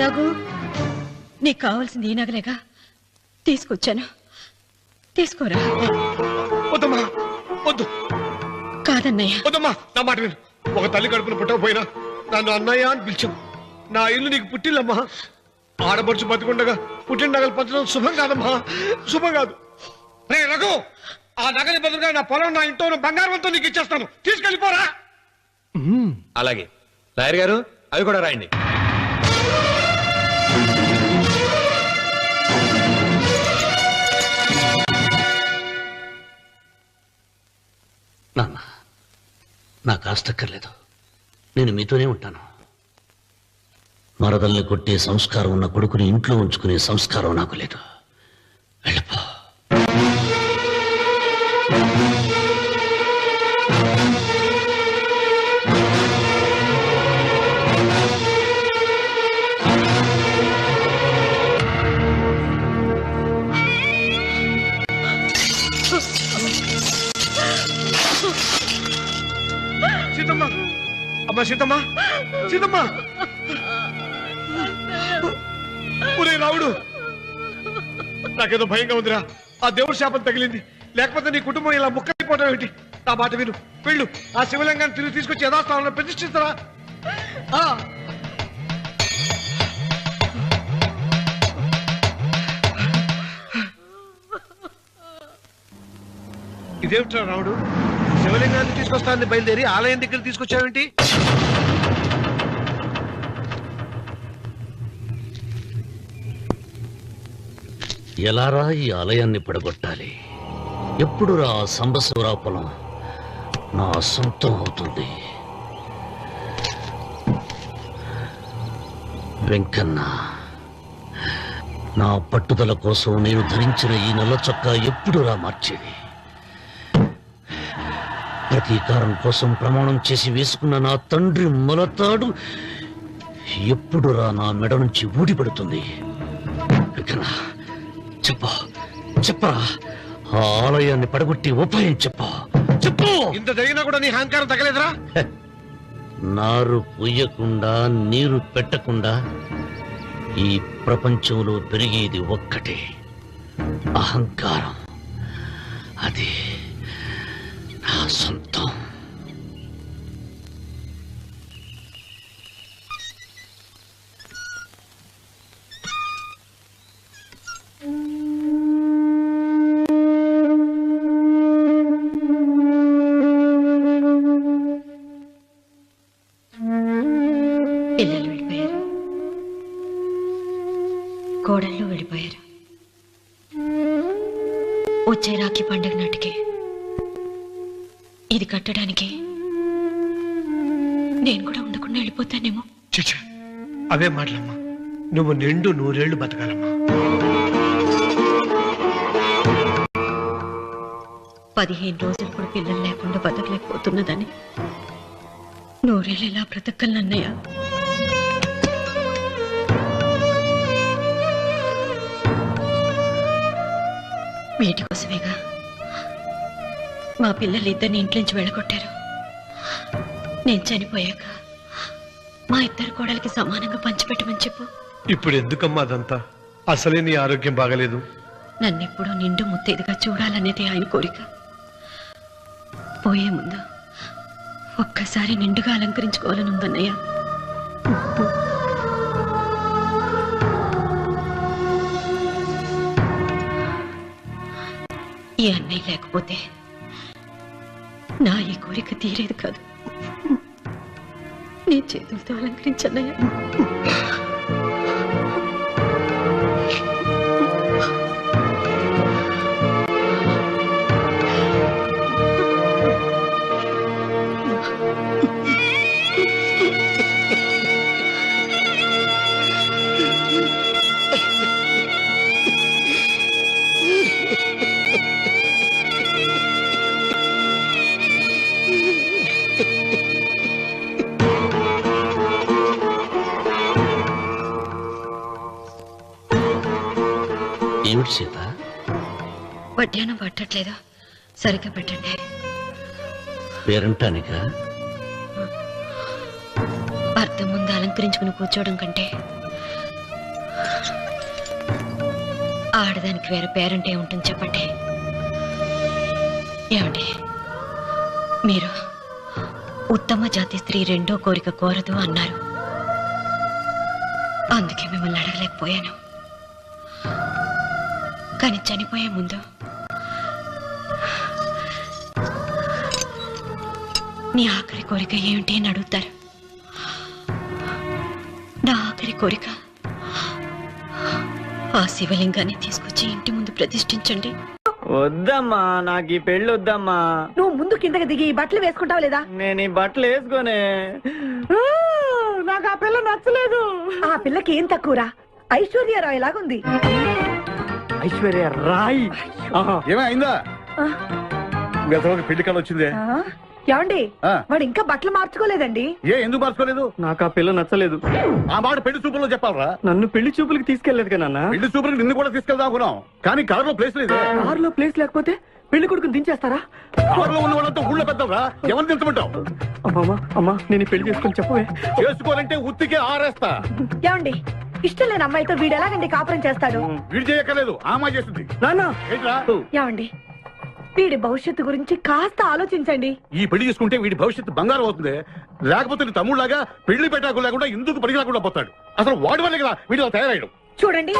రఘు, నీకు కావాల్సింది ఈ నగలేగా తీసుకొచ్చాను, తీసుకోరా. వద్దమ్మా, వద్దు. కాదన్నయ్య. వద్దమ్మా, నా మాట విను. ఒక తల్లి కడుపును పుట్టకపోయినా నన్ను అన్నయ్య అని పిలిచావు. నా ఇల్లు నీకు పుట్టిల్లమ్మా. ఆడపడుచు బతికుండగా పుట్టిన నగలు పంచడం శుభం కాదమ్మా, శుభం కాదు. రే రఘు, ఆ నగలి బదులుగా నా పొలం, నా ఇంట్లో బంగారంతో నీకు ఇచ్చేస్తాను. తీసుకెళ్ళిపోరా. అలాగే లాయర్ గారు, అవి కూడా రాయండి. నాన్న, నాకు ఆస్తక్కర్లేదు. నేను మీతోనే ఉంటాను. మరదల్ని కొట్టే సంస్కారం ఉన్న కొడుకుని ఇంట్లో ఉంచుకునే సంస్కారం నాకు లేదు. వెళ్ళిపో. సీతమ్మ, అమ్మా సీతమ్మ, సీతమ్మ. ఒరే రావుడు, నాకేదో భయంగా ఉందిరా. ఆ దేవుడి శాపం తగిలింది. లేకపోతే నీ కుటుంబం ఇలా ముక్కైపోవడం ఏంటి? నా మాట విను, వెళ్ళు. ఆ శివలింగాన్ని తిరిగి తీసుకొచ్చి యథాస్థానంలో ప్రతిష్ఠిస్తారా? ఇదేమిట్రా రావుడు, శివలింగాన్ని తీసుకొస్తానని బయలుదేరి ఆలయం దగ్గర తీసుకొచ్చావేంటి? ఎలారా ఈ ఆలయాన్ని పడగొట్టాలి? ఎప్పుడురా సంబశివరా పొలం నా సొంతం అవుతుంది? వెంకన్న, నా పట్టుదల కోసం నేను ధరించిన ఈ నల్ల చొక్కా ఎప్పుడురా మార్చేది? ప్రతీకారం కోసం ప్రమాణం చేసి వేసుకున్న నా తండ్రి మొలతాడు ఎప్పుడురా నా మెడ నుంచి ఊడిపడుతుంది? దుర్గనా చెప్పు చెప్పరా ఆ ఆలయాన్ని పడగొట్టి ఉపాయం చెప్పు చెప్పు. ఇంత జరిగినా కూడా నీ అహంకారం తగ్గలేదురా? నారు పుయ్యకుండా నీరు పెట్టకుండా ఈ ప్రపంచంలో పెరిగేది ఒక్కటే, అహంకారం. అది నా సొంతం. పిల్లలు వెళ్ళిపోయారు, కోడళ్ళు వెళ్ళిపోయారు. వచ్చే రాఖీ పండుగ నాటికి ఇది కట్టడానికి నేను కూడా ఉండకుండా వెళ్ళిపోతానేమో. చిచ్చా, అవే మాటలమ్మా. నువ్వు నిండు 100 ఏళ్ళు బతకాలమ్మా. 15 రోజులు కూడా పిల్లలు లేకుండా బతకలేకపోతున్నదని 100 ఏళ్ళు ఎలా బ్రతకలన్నయ్య? వీటి కోసమేగా మా పిల్లలు ఇద్దరిని ఇంట్లోంచి వెళ్ళగొట్టారు. నేను చనిపోయాక మా ఇద్దరు కోడలికి సమానంగా పంచిపెట్టమని చెప్పు. ఇప్పుడు ఎందుకమ్మా అదంతా? అసలే నీ ఆరోగ్యం బాగలేదు. నన్నెప్పుడు నిండు ముత్తైదుగా చూడాలనేది ఆయన కోరిక. పోయే ముందు ఒక్కసారి నిండుగా అలంకరించుకోవాలని ఉందన్నయ్య. ఈ అన్నయ్య లేకపోతే నా ఈ కోరిక తీరేది కాదు. నీ చేతులతో అలంకరించన్నయ్య. ఏమిటి సీత? వడ్డానం పట్టట్లేదు, సరిగ్గా పెట్టండి. పేరంటానికా? అర్థం ముందు అలంకరించుకుని కూర్చోవడం కంటే ఆడదానికి వేరే పేరంటే ఉంటుంది చెప్పండి. ఏమండి, మీరు ఉత్తమ జాతి స్త్రీ రెండో కోరిక కోరదు అన్నారు. అందుకే మిమ్మల్ని అడగలేకపోయాను. కానీ చనిపోయే ముందు నీ ఆఖరి కోరిక ఏమిటి అని అడుగుతారు. నా ఆఖరి కోరిక ఆ శివలింగాన్ని తీసుకొచ్చి ఇంటి ముందు ప్రతిష్ఠించండి. వద్దమ్మా, నాకు ఈ పెళ్లి వద్దమ్మా. నువ్వు ముందు కిందకి దిగి ఈ బట్టలు వేసుకుంటావు లేదా? నేను ఈ బట్టలు వేసుకోనే. నాకు ఆ పిల్ల నచ్చలేదు. ఆ పిల్లకి ఏం తక్కువరా? ఐశ్వర్యరాయ్ లాగుంది. ఐశ్వర్య రాయ్ ఏమైందా? పెళ్లి కాలం వచ్చిందే. ఏమండి, వాడు ఇంకా బట్టలు మార్చుకోలేదండి. ఎందుకు మార్చుకోలేదు? నాకు ఆ పిల్ల నచ్చలేదు. ఆ మాట పెళ్లి చూపుల్లో చెప్పాలరా? నన్ను పెళ్లి చూపులకి తీసుకెళ్లేదు కన్నా. పెళ్లి చూపులకు నిన్ను కూడా తీసుకెళ్దాం అనుకున్నాం, కానీ కారులో ప్లేస్ లేదు. కారులో ప్లేస్ లేకపోతే పెళ్లి కొడుకుని దించేస్తారా? కారులో ఉన్న వాళ్ళంతా ఊళ్ళో పెద్దవరా? ఎవరిని దించమంటావు? అమ్మా నేను పెళ్లి చేసుకుని చెప్పవే. చేసుకోవాలంటే ఉత్తికే ఆరేస్తా. ఏమండి, ఇష్టం లేని అమ్మాయితో వీడు ఎలాగండి కాపురం చేస్తాడు? వీడు చేయక్కర్లేదు, ఆ అమ్మాయి చేస్తుంది. ఏంట్రా? ఏమండి, వీడి భవిష్యత్తు గురించి కాస్త ఆలోచించండి. ఈ పెళ్లి చేసుకుంటే వీడి భవిష్యత్తు బంగారం అవుతుంది. లేకపోతే నీ తమ్ముళ్లాగా పెళ్లి పెట్టాకు లేకుండా ఇందుకు పనికి రాకుండా పోతాడు. అసలు వాడి వల్లే కదా వీడిలో తయారయ్యాడు. చూడండి,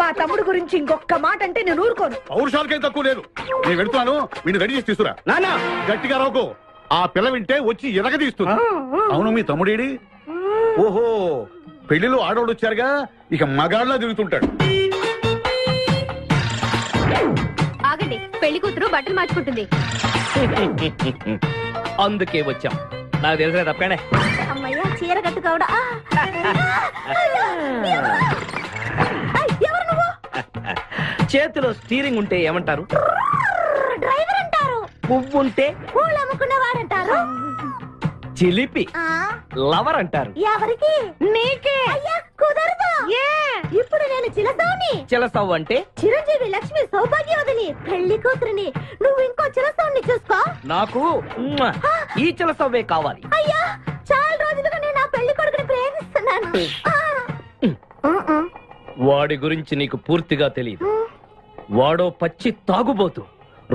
మా తమ్ముడు గురించి ఇంకొక మాట అంటే నేను ఊరుకోను. పౌరుషాలకేం తక్కువ లేదు. నేను వెళ్తున్నాను, వీడిని రెడీ చేసి తీసుకురా. నాన్న గట్టిగా రావుకో, ఆ పిల్ల వింటే వచ్చి ఎరగదీస్తుంది. అవును, మీ తమ్ముడేడి? ఓహో, పెళ్లిలో ఆడవాళ్ళు వచ్చారుగా, ఇక మగాళ్ళ తిరుగుతుంటాడు. ఆగండి, పెళ్లి కూతురు బట్టలు మార్చుకుంటుంది. అందుకే వచ్చాం. నాకు తెలిసిన తప్పనే. అమ్మయ్య, చీర కట్టుకోవడా? ఎవరు నువ్వు? చేతిలో స్టీరింగ్ ఉంటే ఏమంటారు? డ్రైవర్ అంటారు. పువ్వు ఉంటే పూలు అమ్ముకున్న వాడంటారు. చిలిపి లవర్ అంటారు. ఎవరికి? నీకే. అయ్యా కుదరదు. ఇప్పుడు నేను చిలసౌని. చిలసవ్వు అంటే చిరంజీవి లక్ష్మి సౌభాగ్యవతిని పెళ్లి కూతురిని. నువ్వు ఇంకో చిలసౌని చూసుకో. నాకు ఈ చిలసవ్వే కావాలి. అయ్యా, చాలా రోజులుగా నేను నా పెళ్లి కొడుకుని ప్రేమిస్తున్నాను. వాడి గురించి నీకు పూర్తిగా తెలియదు. వాడో పచ్చి తాగుబోతు.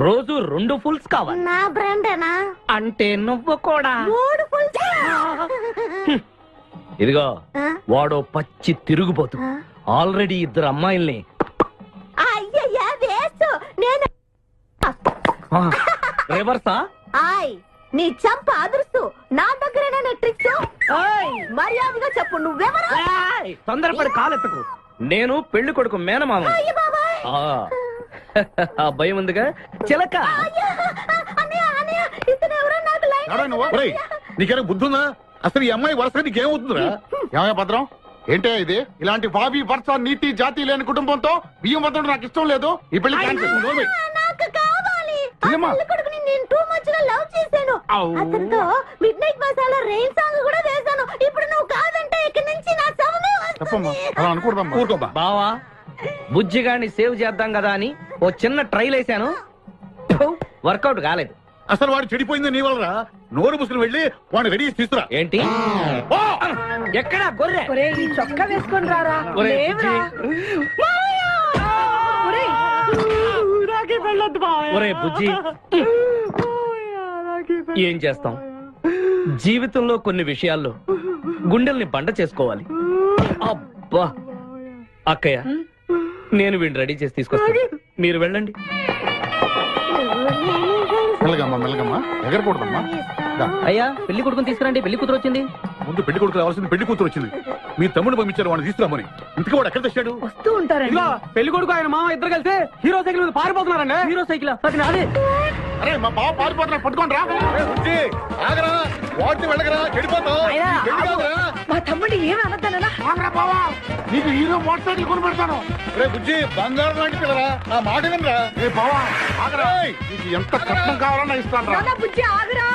రోజు 2 ఫుల్స్ కావాలి. నా బ్రాండేనా? అంటే నువ్వు కూడా. 3 ఫుల్. ఇదిగో, వాడో పచ్చి తిరుగుబోతు. ఆల్రెడీ 2 అమ్మాయిల్ని. అయ్యయ్యా, వేస్ట్. నేను రివర్సా? ఆయ్, నీ చంప అదురుస్తూ నా దగ్గరేనా ట్రిక్స్? మర్యాదగా చెప్పు, నువ్వెవరు? తొందరపడి కాలెత్తకు. నేను పెళ్లి కొడుకు మేనమామ. ఆ భయం ఉందిగా చిలక. నీకేనా బుద్ధుందా? అసలు ఈ అమ్మాయి వరుస నీకేమవుతుందిరా? ఏమయ్య భద్రం, ఏంటే ఇది? ఇలాంటి బాబీ వరుస నీతి జాతి లేని కుటుంబంతో బియ్యం వద్దడం నాకు ఇష్టం లేదు. ఈ పెళ్లి క్యాన్సిల్. నాకు కావాలి. ఆ పెళ్లి కొడుకుని నేను టూ మచ్ గా లవ్ చేశాను. అతనితో mid night masala rain song కూడా వేశాను. ఇప్పుడు నువ్వు కాదంటే ఇక్కడి నుంచి నా శవమే వస్తుంది. బావా, బుజ్జిగాన్ని సేవ్ చేద్దాం కదా అని ఓ చిన్న ట్రైల్ వేసాను. వర్కౌట్ కాలేదు. అసలు వాడు చెడిపోయింది నీ వల్ల. నోరు ముసుకుని వెళ్ళి వాడిని రెడీ చేసి తీసుకురా. ఏంటి? ఎక్కడ గొర్రె? ఈ చొక్కా వేసుకొని రారా. ఒరే బుజ్జి, ఏం చేస్తాం? జీవితంలో కొన్ని విషయాల్లో గుండెల్ని బండ చేసుకోవాలి. అబ్బా, అక్కయ్య, నేను వీడిని రెడీ చేసి తీసుకొస్తాను. మీరు వెళ్ళండి. మెల్లగమ్మా మెల్లగమ్మా, ఎగరకూడదమ్మా. అయ్యా, పెళ్లి కొడుకుని తీసుకురండి. పెళ్లి కూతురు వచ్చింది. ముందు పెళ్లి కొడుకు రావాల్సింది పెళ్లి కూతురు వచ్చింది. మీ తమ్ముడు పంపించారు వాడిని తీసుకురామని. ఇంతకీ వాడు ఎక్కడ తెచ్చాడు? వస్తూ ఉంటారండి. పెళ్లి కొడుకు ఆయన మామ ఇద్దరు కలిసి హీరో సైకిల్ మీద పారిపోతున్నారండి. హీరో సైకిల్ అదే. అరే, మా బావ పారిపోతున్నా, పట్టుకోండి రా. ఆగరా, వాడిని వెళ్ళగరా, చెడిపోతావు. మా తమ్ముడిని ఏమి అనద్దనా? బావా, నీకు హీరో మోటార్ సైకిల్ కొని పెడతాను. రే బుజ్జి, బంగారం లాంటి పిల్లరా, నా మాట వినరా. ఏ బావా, ఆగరా. నీకు ఎంత కట్నం కావాలన్నా ఇస్తాను రా. బుజ్జి ఆగరా.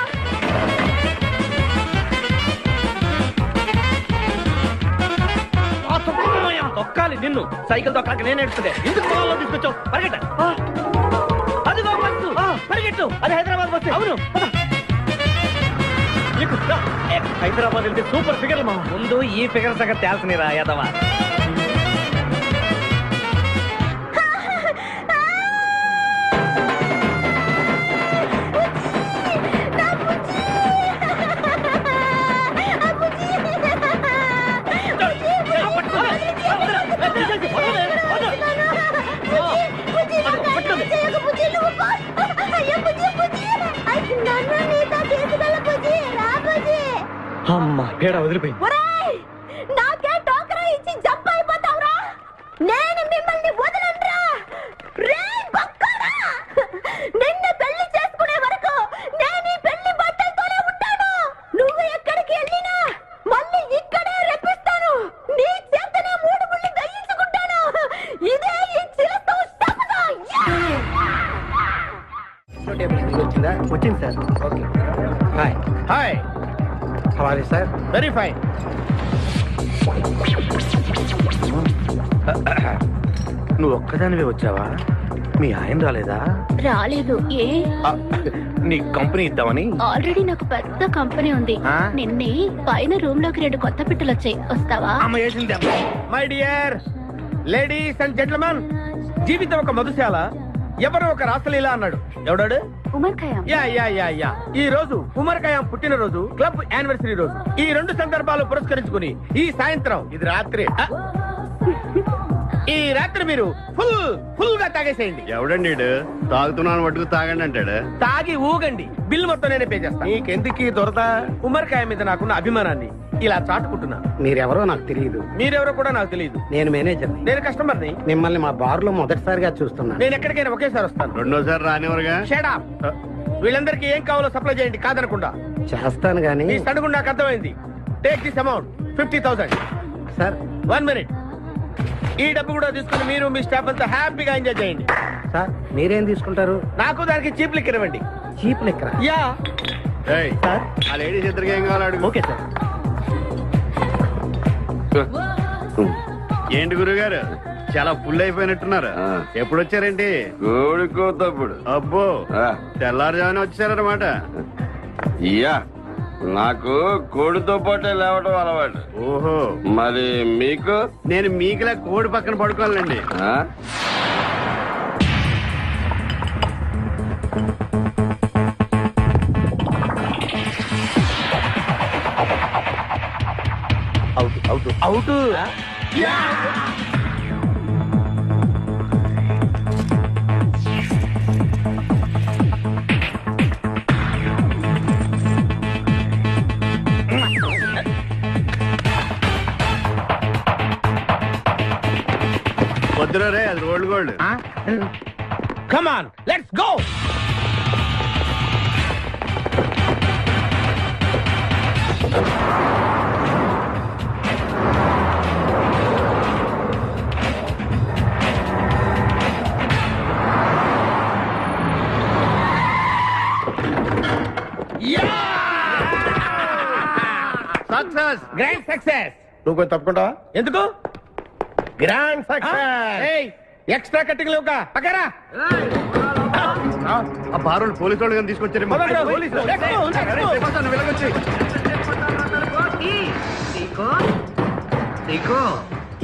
తొక్కాలి నిన్ను. సైకిల్ తొక్కాలి నేను ఏడుస్తుండే. ఎందుకు పొలంలో తీసుకొచ్చావు? పరిగెట్ట. అదిగో బస్సు. పరిగెట్టు. అది హైదరాబాద్ బస్సు. అవును. హైదరాబాద్ వెళ్తే సూపర్ ఫిగర్ మా. ముందు ఈ ఫిగర్ సగం తేల్చనిరా యాదవా. అమ్మా, పేడ వదిలిపోయింది. నాకే టోకరా ఇచ్చి జంప్ అయిపోతావురా. నేను మిమ్మల్ని వదలనురా. రే బక్కరా, నిన్ను పెళ్లి చేసుకునే వరకు నేను ఈ పెళ్లి బట్టలతోనే ఉంటాను. నువ్వు ఎక్కడికి వెళ్ళినా మళ్ళీ ఇక్కడే రెప్పిస్తాను. నీ చేతనే 3 ముళ్ళు దయించుకుంటాను. ఇదే ఈ చిలతో శపథం. వచ్చింది సార్. ఓకే. Hi hi. హవాలే సార్. Very fine. నువ్వు ఒక్కదానివే వచ్చావా? మీ ఆయన రాలేదా? రాలేదు. ఏ? నీ కంపెనీ ఇద్దామని. ఆల్రెడీ నాకు పెద్ద కంపెనీ ఉంది. నిన్నే పైన రూమ్ లోకి 2 కొత్త పిట్టలు వచ్చాయి. వస్తావా? My dear ladies and gentlemen, జీవితం ఒక మధుశాల. ఎవరో ఒక రాసలీల అన్నాడు. ఎవడాడు? Omar Khayyam. Yeah yeah yeah yeah. ఈ రోజు ఉమర్ ఖయాం పుట్టినరోజు, క్లబ్ యానివర్సరీ రోజు. ఈ 2 సందర్భాలు పురస్కరించుకుని ఈ సాయంత్రం, ఇది రాత్రి, ఈ రాత్రి మీరు ఫుల్ గా తాగేసేయండి. ఎవడండి తాగుతున్నాను మటుకు తాగండి అంటాడు. తాగి ఊగండి. బిల్ మొత్తం నేనే పే చేస్తాను. నీకెందుకు దొరద? ఉమర్ ఖయాం మీద నాకున్న అభిమానాన్ని ఇలా చాటుకుంటున్నా. మీరెవరో నాకు తెలియదు. మీరెవరో కూడా నాకు తెలియదు. నేను మేనేజర్. నేను కస్టమర్ని. మిమ్మల్ని మా బార్ లో మొదటిసారిగా చూస్తున్నాను. నేను ఎక్కడికైనా ఒకేసారి వస్తాను. రెండోసారి రానివరుగా. Shut up. వీళ్ళందరికీ ఏం కావాలో సప్లై చేయండి, కాదనకుండా. చేస్తాను గానీ ఈ సడుగు నాకు అర్థమైంది. Take this amount 50,000. Sir 1 minute. ఈ డబ్బు కూడా తీసుకుని మీరు మీ స్టాఫ్ అంతా హ్యాపీగా ఎంజాయ్ చేయండి. సార్ మీరేం తీసుకుంటారు? నాకు దానికి చీప్ లిక్కర్ ఇవ్వండి. చీప్ లెక్కరా? యా. సార్, ఆ లేడీస్ ఇద్దరికి ఏం కావాలి అడుగు. Okay sir. ఏంటి గురుగారు చాలా ఫుల్ అయిపోయినట్టున్నారు ఎప్పుడు వచ్చారేంటి కోడికోతప్పుడు అబ్బో తెల్లారుజామున వచ్చారనమాట ఇయ్యా నాకు కోడితో పాటే లేవటం అలవాటు. ఓహో మరి మీకు? నేను మీకులా కోడి పక్కన పడుకోవాలండి. ఆ? అవుట్ వద్దురా రే, అది rolled gold. Come on let's go. Success, grand success. నువ్వు కొంచెం తప్పుకుంటావా? ఎందుకు? Grand success. ఎక్స్ట్రా కట్టింగ్ లేవుగా పక్కరా. ఆ బారోళ్ళు పోలీసు వాళ్ళు కానీ తీసుకొచ్చారేమో.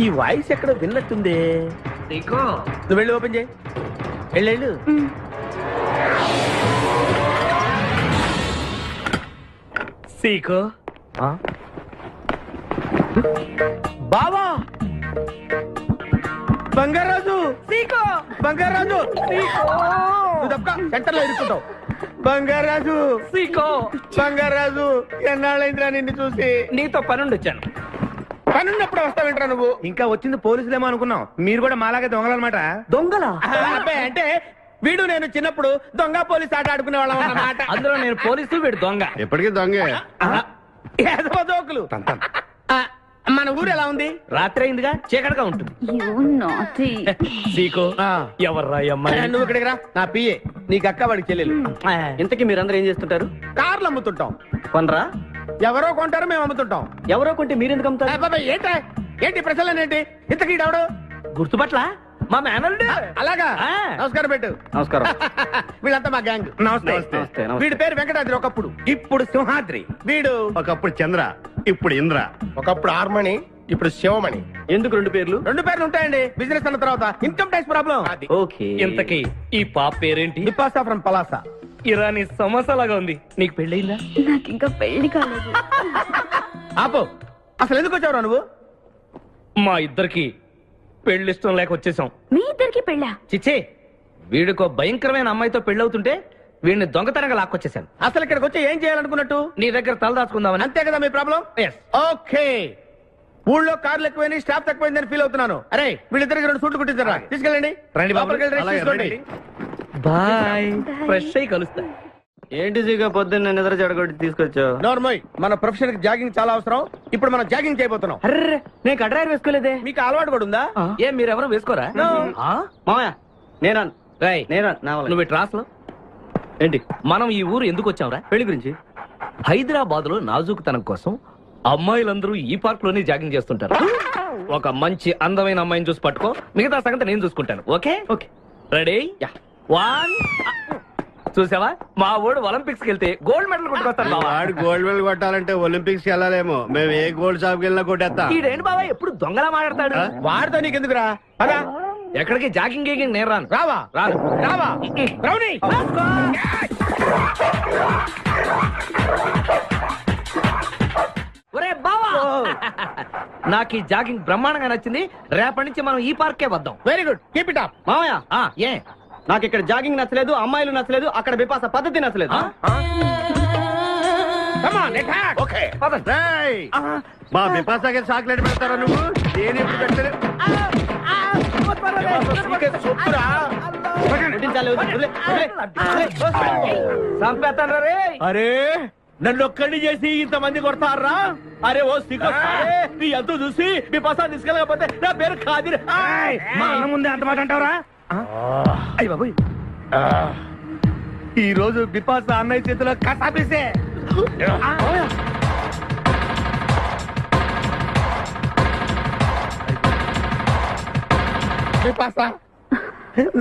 ఈ వాయిస్ ఎక్కడ విన్నట్టుంది. నువ్వు వెళ్ళి ఓపెన్ చేయి. వెళ్ళు. సీకో బావా బంగారాజు. సీకో బంగారాజు. నువ్వు తప్ప సెంటర్ లో ఇరుక్కుంటావు. బంగారాజు. సీకో బంగారాజు. ఎన్నాళ్ళైందిరా నిన్ను చూసి. నీతో పనుండి వచ్చాను. పనున్నప్పుడు వస్తావేంట్రా నువ్వు? ఇంకా వచ్చింది పోలీసులేమో అనుకున్నాం. మీరు కూడా మాలాగే దొంగలన్నమాట. దొంగలా? అబ్బాయి అంటే వీడు నేను చిన్నప్పుడు దొంగ పోలీస్ ఆట ఆడుకునే వాళ్ళం అన్నమాట. అందులో నేను పోలీసు, వీడు దొంగ. ఎప్పటికీ దొంగే. ఏదో జోకులు. మన ఊరు ఎలా ఉంది? రాత్రి అయిందిగా, చీకటిగా ఉంటుంది. సీకో ఎవర్రా అమ్మాయి? నువ్వు ఇక్కడికి రా. నా పిఏ. నీకు అక్క, వాడికి చెల్లెలు. ఇంతకీ మీరందరూ ఏం చేస్తుంటారు? కార్లు అమ్ముతుంటాం. కొనరా? ఎవరో కొంటారు, మేము అమ్ముతుంటాం. ఎవరో కొంటే మీరెందుకు అమ్ముతారు? ఏంటి ప్రశ్నలేంటి? ఇంతకీ ఎవడు? గుర్తుపట్ల మా మేనల్డ్. అలాగా? నమస్కారం పెట్టు. నమస్కారం. వీళ్ళంతా మా గ్యాంగ్. నమస్తే. వీడి పేరు వెంకటాద్రి ఒకప్పుడు, ఇప్పుడు సింహాద్రి. వీడు ఒకప్పుడు చంద్ర, ఇప్పుడు ఇంద్ర. ఒకప్పుడు ఆర్మణి, ఇప్పుడు శివమణి. ఎందుకు రెండు పేర్లు? రెండు పేర్లు ఉంటాయండి. బిజినెస్ అన్న తర్వాత ఇన్కమ్ ట్యాక్స్ ప్రాబ్లం. ఓకే. ఇంతకీ ఈ పాప పేరేంటి? బిపాసా ఫ్రమ్ పలాసా. ఇరానీ సమస్యలాగా ఉంది. నీకు పెళ్ళయిందా? నాకు ఇంకా పెళ్లి కాలేదు. ఆపో. అసలు ఎందుకు వచ్చావురా నువ్వు? మా ఇద్దరికి పెళ్లి ఇష్టం లేక వచ్చేసాం. మీ ఇద్దరికి పెళ్ళా? చిచ్చే, వీడికో భయంకరమైన అమ్మాయితో పెళ్ళవుతుంటే వీడిని దొంగతనంగా లాక్కొచ్చేసాను. అసలు ఇక్కడికి వచ్చి ఏం చేయాలనుకున్నట్టు? నీ దగ్గర తలదాచుకుందామని. అంతే కదా మీ ప్రాబ్లం? ఓకే. ఊళ్ళో కార్లు ఎక్కువైంది, స్టాఫ్ తక్కువైందని ఫీల్ అవుతున్నాను. అరే వీళ్ళిద్దరికి 2 సూట్లు కుట్టించారా? తీసుకెళ్ళండి. బాయ్. ఫ్రెష్ అయ్యి కలుస్తా. ఏంటి సీగా పొద్దున్న నిద్ర చెడగొట్టి తీసుకొచ్చావు? నోర్మోయ్, మన ప్రొఫెషన్ కి జాగింగ్ చాలా అవసరం. ఇప్పుడు మనం జాగింగ్ చేయబోతున్నాం. అర్రే, నేను కడ్రాయర్ వేసుకోలేదే. మీకు అలవాటు కూడా ఉందా? ఏం మీరెవరూ వేసుకోరా? మామయ్య నువ్వు ట్రాస్ లో ఏంటి? మనం ఈ ఊరు ఎందుకు వచ్చావురా? పెళ్లి గురించి. హైదరాబాద్ లో నాజూకుతనం కోసం అమ్మాయిలందరూ ఈ పార్క్ లోనే జాగింగ్ చేస్తుంటారు. ఒక మంచి అందమైన అమ్మాయిని చూసి పట్టుకో, మిగతా సంగతి నేను చూసుకుంటాను. ఓకే? ఓకే. రెడీ? 1. చూసావా, మా ఊడు ఒలింపిక్స్ కి వెళ్తే గోల్డ్ మెడల్ కొట్టుకొస్తాను. వాడు గోల్డ్ మెడల్ కొట్టాలంటే ఒలింపిక్స్ కి వెళ్ళాలేమో. మేము ఏ గోల్డ్ షాప్ కి వెళ్ళినా కొట్టేస్తాం. ఈడేంటి బాబా ఎప్పుడు దొంగలా మాట్లాడతాడు? వాడితో నీకెందుకురా? పదా ఎక్కడికి జాగింగ్ గీగింగ్ నేను రాను. రావా? రావా? రౌడీ! ఒరే బావా, నాకు ఈ జాగింగ్ బ్రహ్మాండంగా నచ్చింది. రేపటి నుంచి మనం ఈ పార్కే వద్దాం. Very good, keep it up. మామయ్య, ఏ నాకు ఇక్కడ జాగింగ్ నచ్చలేదు, అమ్మాయిలు నచ్చలేదు, అక్కడ బిపాస పద్ధతి నచ్చలేదు. మా బిపాసాకి చాక్లెట్ పెడతారా నువ్వు? నేను ఎప్పుడు పెట్టలేదు. అరే నన్ను ఒక్కడిని చేసి ఇంతమంది కొడతారా? అరే ఓ సిగ్గు, నీ ఎంతో చూసి మీ పసా తీసుకెళ్ళకపోతే నా పేరు ఖాదిర్. మా అన్న ముందే అంత మాట అంటావరా? అయ్య బాబు, ఈ రోజు బిపాస అన్నయ్య చేతిలో కసాపేసే.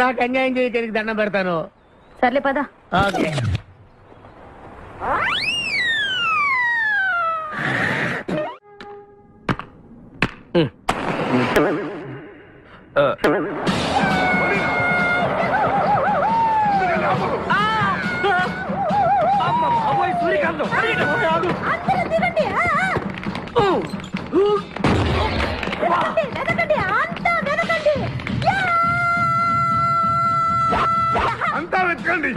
నాకు అన్యాయం చేయడానికి దండం పెడతాను. సర్లే పద. ఓకే. సూర్యకాంతం అంతా వెతకండి.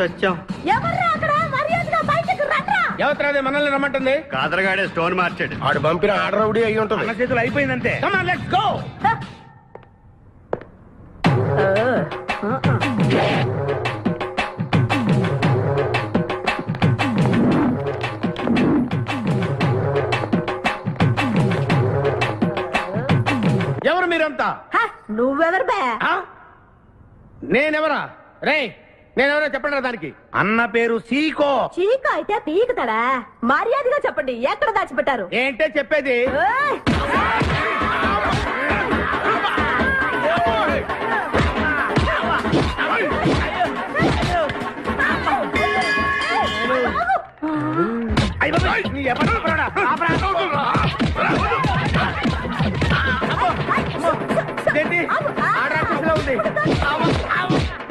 ఎవరు మనల్ని రమ్మంటుంది? కాదరగాడే స్టోన్ మార్చాడు. ఆడు పంపిన ఆర్డర్ ఒకటి అయ్యి ఉంటుంది. మన చేతులు అయిపోయిందంటే. Come on, let's go. ఎవరు మీరంతా? నువ్వెవరు బే? నేనెవరా? రే నేనెవరో చెప్పండి దానికి. అన్న పేరు సీకో. చీక అయితే పీకుతాడా? మర్యాదగా చెప్పండి, ఎక్కడ దాచిపెట్టారు? ఏంటే చెప్పేది?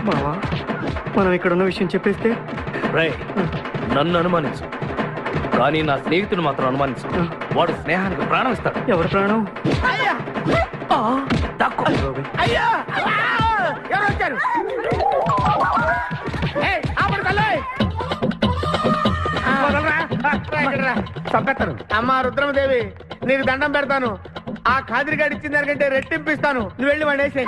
మావా మనం ఇక్కడ ఉన్న విషయం చెప్పేస్తే రేయ్, నన్ను అనుమానించు, కానీ నా స్నేహితుడు మాత్రం అనుమానించు. వాడు స్నేహానికి ప్రాణం ఇస్తాడు. ఎవరి ప్రాణం? అయ్యా ఎవరు వచ్చారు? చంపేస్తాను. అమ్మా రుద్రమదేవి, నీకు దండం పెడతాను. ఆ ఖాదిరిగాడు ఇచ్చిన దానికంటే రెట్టింపిస్తాను. నువ్వు వెళ్ళి వాడు వేసే.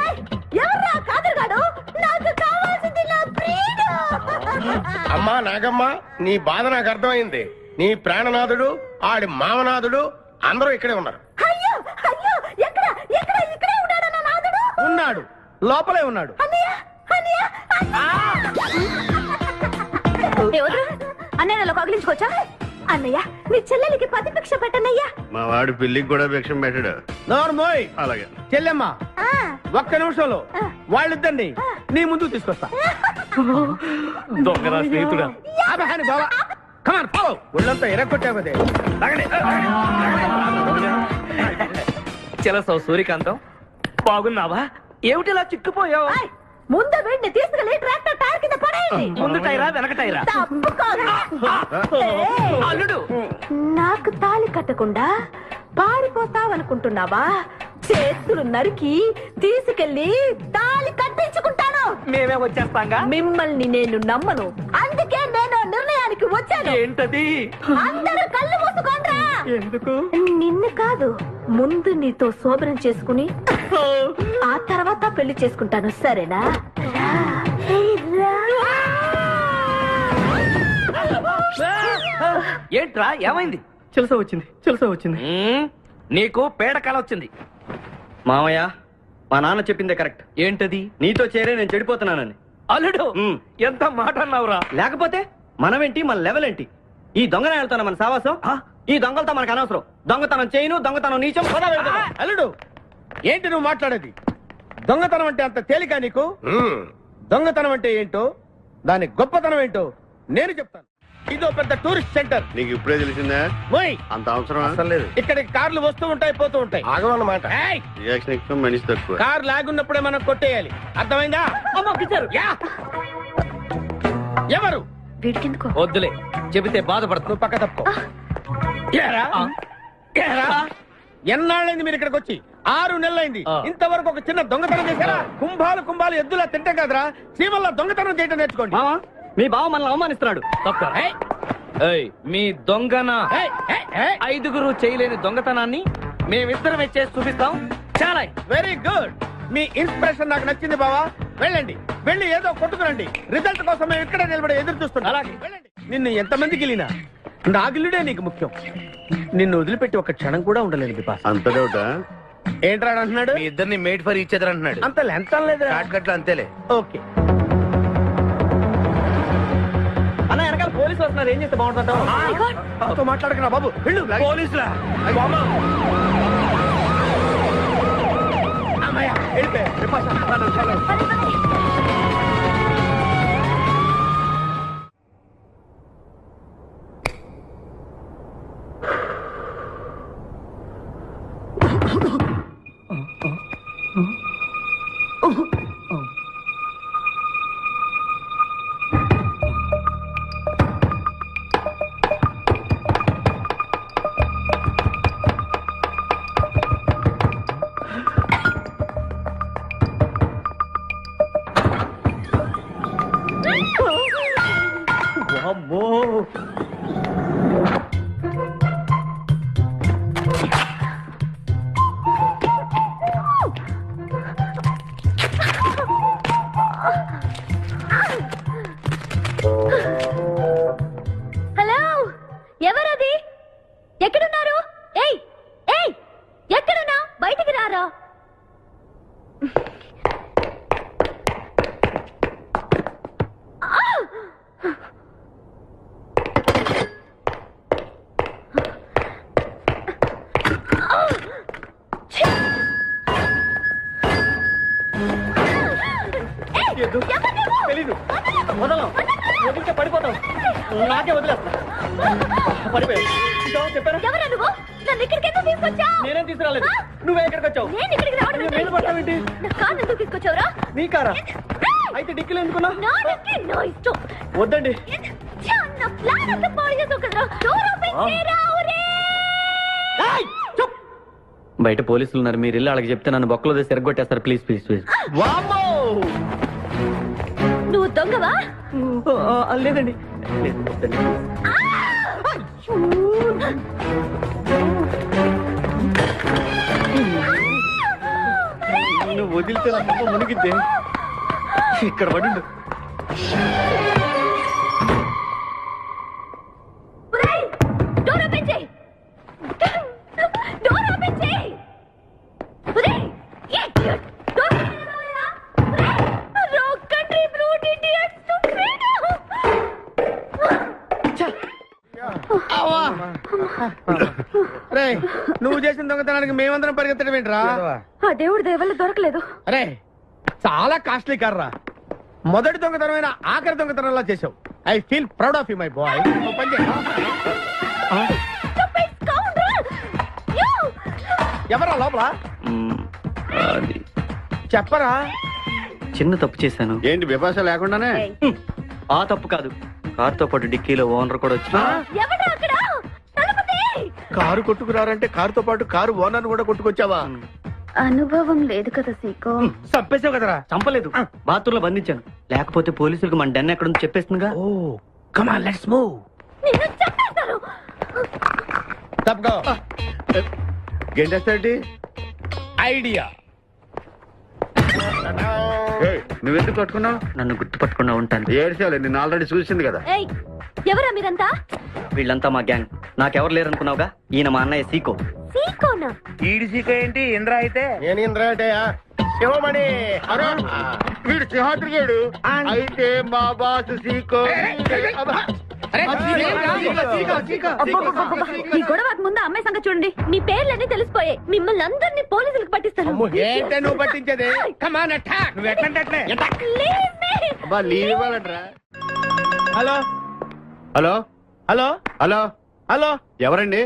అమ్మా నాగమ్మ, నీ బాధ నాకు అర్థమైంది. నీ ప్రాణనాథుడు, ఆడి మామనాథుడు అందరూ ఇక్కడే ఉన్నారు. ఉన్నాడు, లోపలే ఉన్నాడు. అన్నయ్య కగిలించుకోవచ్చా? అన్నయ్య, నీ చెల్లెలికి పతి భిక్ష పెట్టనయ్యా. మా వాడు పెళ్లికి కూడా భిక్షం పెట్టాడు. నోర్మోయ్. అలాగే చెల్లెమ్మ, ఒక్క నిమిషంలో వాళ్ళిద్దండి నీ ముందు తీసుకొస్తా. దొంగరా స్నేహితుడా. బాబా కమాన్ ఫాలో. ఒళ్ళంతా ఎరగొట్టావదే. చెలసావు సూర్యకాంతం, బాగున్నావా? ఏమిటిలా చిక్కుపోయావు? ముందు వీడిని తీసుకెళ్లి ట్రాక్టర్ టైర్ కింద పడేయండి. ముందు టైరా వెనక టైరా? అల్లుడు, నాకు తాళి కట్టకుండా పారిపోతావనుకుంటున్నావా? చేతులు నరికి తీసుకెళ్లి తాళి కట్టించుకుంటాను. మేమే వచ్చేస్తాంగా. మిమ్మల్ని నేను నమ్మను, అందుకే నేను నిర్ణయానికి వచ్చాను. ఏంటది? అందరూ కళ్ళు మూసుకోండ్రా. ఎందుకు? నిన్ను కాదు, ముందు నీతో శోభనం చేసుకుని ఆ తర్వాత పెళ్లి చేసుకుంటాను, సరేనా? ఏంట్రా ఏమైంది? తెలుసా వచ్చింది. నీకు పేడకాల వచ్చింది. మామయ్య, మా నాన్న చెప్పిందే కరెక్ట్. ఏంటది? నీతో చేరే నేను చెడిపోతున్నానని. అల్లుడు, ఎంత మాట అన్నావురా? లేకపోతే మనమేంటి, మన లెవెల్ ఏంటి? ఈ దొంగనాయాలతో మన సావాసం, ఈ దొంగలతో మనకు అనవసరం. దొంగతనం చేయను, దొంగతనం నీచం. అల్లుడు, ఏంటి నువ్వు మాట్లాడేది? దొంగతనం అంటే అంత తేలిక నీకు? దొంగతనం అంటే ఏంటో, దాని గొప్పతనం ఏంటో నేను చెప్తాను. ఇదో పెద్ద టూరిస్ట్ సెంటర్. నీకు ఇప్పుడే తెలిసిందా? అంత అవసరం అసలు లేదు. ఇక్కడికి కార్లు వస్తూ ఉంటాయి, పోతూ ఉంటాయి. ఆగమన్నమాట. రియాక్షన్ ఎక్కువ, మనిషి తక్కువ. కార్ లాగున్నప్పుడే మనం కొట్టేయాలి, అర్థమైందా? ఎవరు? వద్దులే, చెబితే బాధపడతావు. నువ్వు పక్క తప్పుకో. ఎన్నాళ్ళైంది మీరు ఇక్కడికి వచ్చి? 6 నెలలైంది. ఇంతవరకు ఒక చిన్న దొంగతనం చేశారా? కుంభాలు ఎద్దులా తింటాం కదరా. సీమల్లో దొంగతనం చేయటం నేర్చుకోండి. మీ బావ మనల్ని అవమానిస్తున్నాడు. మీ దొంగన 5గురు చేయలేని దొంగతనాన్ని మేమిద్దరమే చేసి చూపిస్తాం. చాలా వెరీ గుడ్. మీ ఇన్స్పిరేషన్ నాకు నచ్చింది బావా. వెళ్ళండి, వెళ్ళి ఏదో కొట్టుకురండి. రిజల్ట్ కోసం మేము ఇక్కడే నిలబడి ఎదురు చూస్తున్నాం. అలాగే వెళ్ళండి. నిన్ను ఎంతమంది గెలినా నా గిల్లుడే నీకు ముఖ్యం. నిన్ను వదిలిపెట్టి ఒక క్షణం కూడా ఉండలేదు బిపాస్. అంత డౌటా? ఏంట్రా అంటున్నాడు? మీ ఇద్దరిని మేడ్ ఫర్ ఈచ్ అదర్ అంటున్నాడు. అంత లెంత్ లేదు. షార్ట్ అంతేలే. ఓకే. అన్న, వెనకాల పోలీసులు వస్తున్నారు, ఏం చేస్తే బాగుంటుంటావు? మాట్లాడకరా బాబు. వెళ్ళు. పోలీసులా? హలో, ఎవరది? ఎక్కడున్నారు? ఏయ్ ఏయ్, ఎక్కడున్నా? బయటికి రారా. తెలీదు. వదలం. వదిలితే పడిపోతాం. నాకే వదిలేస్తా. పడిపోయావు. చెప్పాను. ఎవరా నువ్వు? నన్ను ఇక్కడికి ఎందుకు తీసుకొచ్చావు? నేనేం తీసుకురాలేదు. నువ్వే ఇక్కడికి వచ్చావు. నేను ఇక్కడికి రావడం ఏంటి? నేను పడతావేంటి? నా కారు ఎందుకు తీసుకొచ్చావురా? నీ కారా? అయితే డిక్కీలో ఎందుకున్నా? నా డిక్కీ నా ఇష్టం. వద్దండి. నా ప్లాన్ అంతా పాడు చేసావు కదరా. డోర్ ఓపెన్ చేయరా. బయట పోలీసులు ఉన్నారు. మీరు ఇల్లు వాళ్ళకి చెప్తే నన్ను బొక్కలో తీసి ఎరగొట్టేస్తారు. Please please please. నువ్వు దొంగవా? లేదండి. నువ్వు వదిలితే నా పక్క మునిగిద్దే. ఇక్కడ పడిండు. డోర్ ఓపెన్ చేయి. డోర్ ఓపెన్ చేయి. Wrong country brute idiots. నువ్వు చేసిన దొంగతనానికి మేమందరం పరిగెత్తడం ఏంట్రా? ఆ దేవుడి దయవల్ల దొరకలేదు. అరే చాలా కాస్ట్లీ కార్రా. మొదటి దొంగతనమైన ఆఖరి దొంగతనంలా చేసావు. I feel proud of you my boy. ఎవరా లోపల? చెప్పరా. చిన్న తప్పు చేశాను. ఏంటి విభాష లేకుండానే? ఆ తప్పు కాదు. కారుతో పాటు డిక్కీలో ఓనర్ కూడా వచ్చి కారు కొట్టుకురారంటే కారుతో పాటు కారు ఓనర్ కూడా కొట్టుకొచ్చావా? అనుభవం లేదు కదా సీకో. చంపేసావు కదరా. చంపలేదు. బాత్రూమ్ లో బంధించాను. లేకపోతే పోలీసులకు మన డెన్ ఎక్కడ చెప్పేస్తుందిగా. Oh come on let's move. నిన్ను చంపేస్తారు. తప్పుకో. గెంటేస్తాంటి ఐడియా. నువ్వెందుకు పట్టుకున్నావు? నన్ను గుర్తుపట్టకుండా ఉంటాను. ఏడ్చాలి. నిన్ను ఆల్రెడీ చూసింది కదా. ఏయ్, ఎవరా మీరంతా? వీళ్ళంతా మా గ్యాంగ్. నాకెవరు లేరనుకున్నావుగా. ఈయన మా అన్నయ్య సీకో. సీకోనా? ఈడి సీకో ఏంటి? ఇంద్ర అయితే నేను ఇంద్ర అంటే శివమణి. వీడు సింహాద్రిగాడు. అయితే మా బాస్ సీకో. ఈ గొడవకు ముందు అమ్మాయి సంగతి చూడండి. మీ పేర్లన్నీ తెలిసిపోయాయి. మిమ్మల్ని అందరినీ పోలీసులకు పట్టిస్తాను. ఏంటే నువ్వు పట్టించేది? కమాన్ అటాక్. నువ్వు ఎట్లంటే లీవ్ ఇవ్వాలంటరా. Hello hello hello hello hello. ఎవరండి?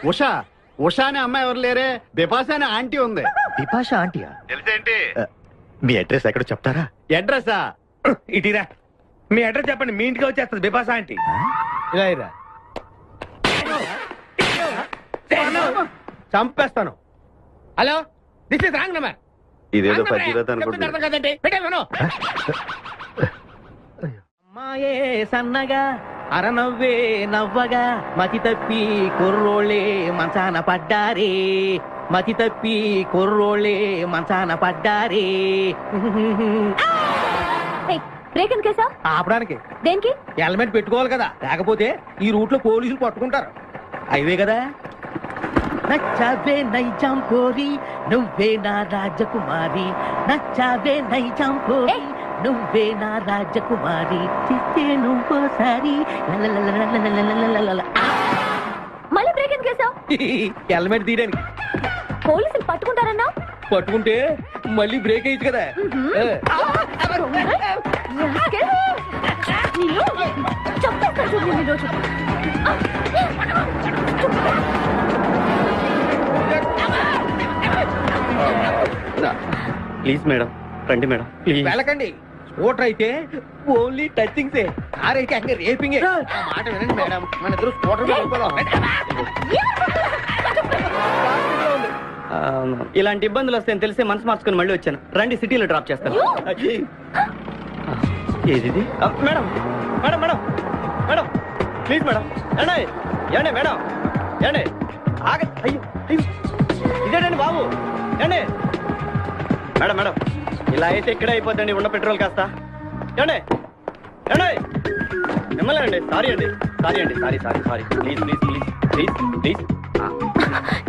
ఉషా. ఉషా అనే అమ్మాయి ఎవరు లేరే. బిపాషా అనే ఆంటీ ఉంది. బిపాషా ఆంటీయా? తెలిసేంటి? మీ అడ్రస్ ఎక్కడ చెప్తారా? అడ్రసా? ఇటీరా. మీ అడ్రస్ చెప్పండి. మీ ఇంటికి వచ్చేస్తుంది బిపాసా ఆంటీ. ఇలా ఇరా. చంపేస్తాను. Hello, this is wrong number. ఇదేదో పచ్చిరత అనుకుంటున్నా. అర్థం కదండి. పెట్టేమను. అమ్మాయే సన్నగా అరనవ్వే నవ్వగా మతి తప్పి కుర్రోళ్ళే మంచాన పడ్డారే. మతి తప్పి కుర్రోళ్ళే మంచాన పడ్డారే. బ్రేక్ ఎందుకు వేసావ్? ఆపడానికి. దేనికి? హెల్మెట్ పెట్టుకోవాలి కదా. లేకపోతే ఈ రూట్ లో పోలీసులు పట్టుకుంటారు. అయివే కదా. నచ్చావే నైజాం కోరి నువ్వే నా రాజకుమారి. నచ్చావే నైజాం కోరి నువ్వే నా రాజకుమారి. చిస్తే నువ్వోసారి. మళ్ళీ బ్రేక్ ఎందుకు వేసావ్? హెల్మెట్ తీయడానికి. పోలీసులు పట్టుకుంటారన్నా? పట్టుకుంటే మళ్ళీ బ్రేక్ అయ్యింది కదా. ప్లీజ్ మేడం, రండి మేడం, ప్లీజ్. వెళ్ళకండి. స్కూటర్ అయితే ఓన్లీ టచింగ్ కార్ అయితే అక్కడ రేపింగ్. మాట వినండి మేడం, మన ఇద్దరు స్కూటర్ ఇలాంటి ఇబ్బందులు వస్తాయని తెలిసే మనసు మార్చుకుని మళ్ళీ వచ్చాను. రండి, సిటీలో డ్రాప్ చేస్తాను. ఏది madam? Madam madam madam please madam. ఏండి ఏండి మేడం, ఏండి ఆగ. అయ్యో అయ్యో, ఇదేనండి బాబు. ఏండి మేడం మేడం, ఇలా అయితే ఇక్కడే అయిపోద్దండి ఉన్న పెట్రోల్ కాస్త. ఏమండి ఏమండి, మిమ్మల్ని అండి. సారీ అండి, సారీ అండి, sorry sorry sorry. Please please please please please.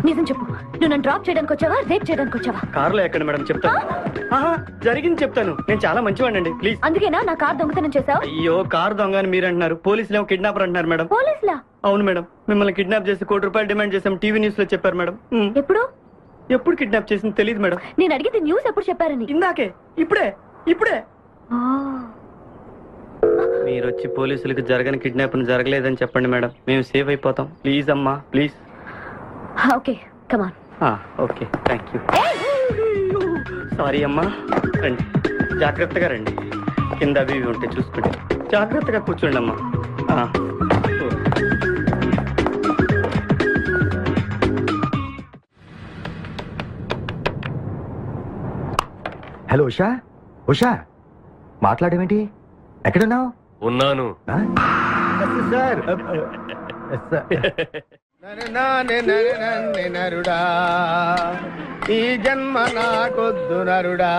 నిజం చెప్పు, నువ్వు నన్ను డ్రాప్ చేయడానికి వచ్చావా, రేప్ చేయడానికి వచ్చావా? కారులో ఎక్కండి మేడం, చెప్తాను. జరిగింది చెప్తాను. నేను చాలా మంచివాడినండి, ప్లీజ్. అందుకేనా నా కార్ దొంగతనం చేసావు? అయ్యో, కారు దొంగ అని మీరు అంటున్నారు, పోలీసులు ఏమో కిడ్నాపర్ అంటున్నారు మేడం. పోలీసులా? అవును మేడం, మిమ్మల్ని కిడ్నాప్ చేసి ₹1,00,00,000 డిమాండ్ చేసాం, టీవీ న్యూస్ లో చెప్పారు మేడం. ఎప్పుడు? ఎప్పుడు కిడ్నాప్ చేసింది తెలియదు మేడం. నేను అడిగింది న్యూస్ ఎప్పుడు చెప్పారని. ఇందాకే, ఇప్పుడే ఇప్పుడే. మీరు వచ్చి పోలీసులకు జరగని కిడ్నాప్ జరగలేదని చెప్పండి మేడం, మేము సేఫ్ అయిపోతాం. ప్లీజ్ అమ్మా, please. Okay, come on. Okay, thank you. Sorry అమ్మా. రండి, జాగ్రత్తగా రండి. కింద అవి ఇవి ఉంటే చూసుకోండి. జాగ్రత్తగా కూర్చోండి అమ్మా. హలో ఉషా, ఉషా మాట్లాడేమేంటి? ఎక్కడున్నావు? ఉన్నాను సార్. నరుడా, ఈ జన్మ నాకొద్దు నరుడా.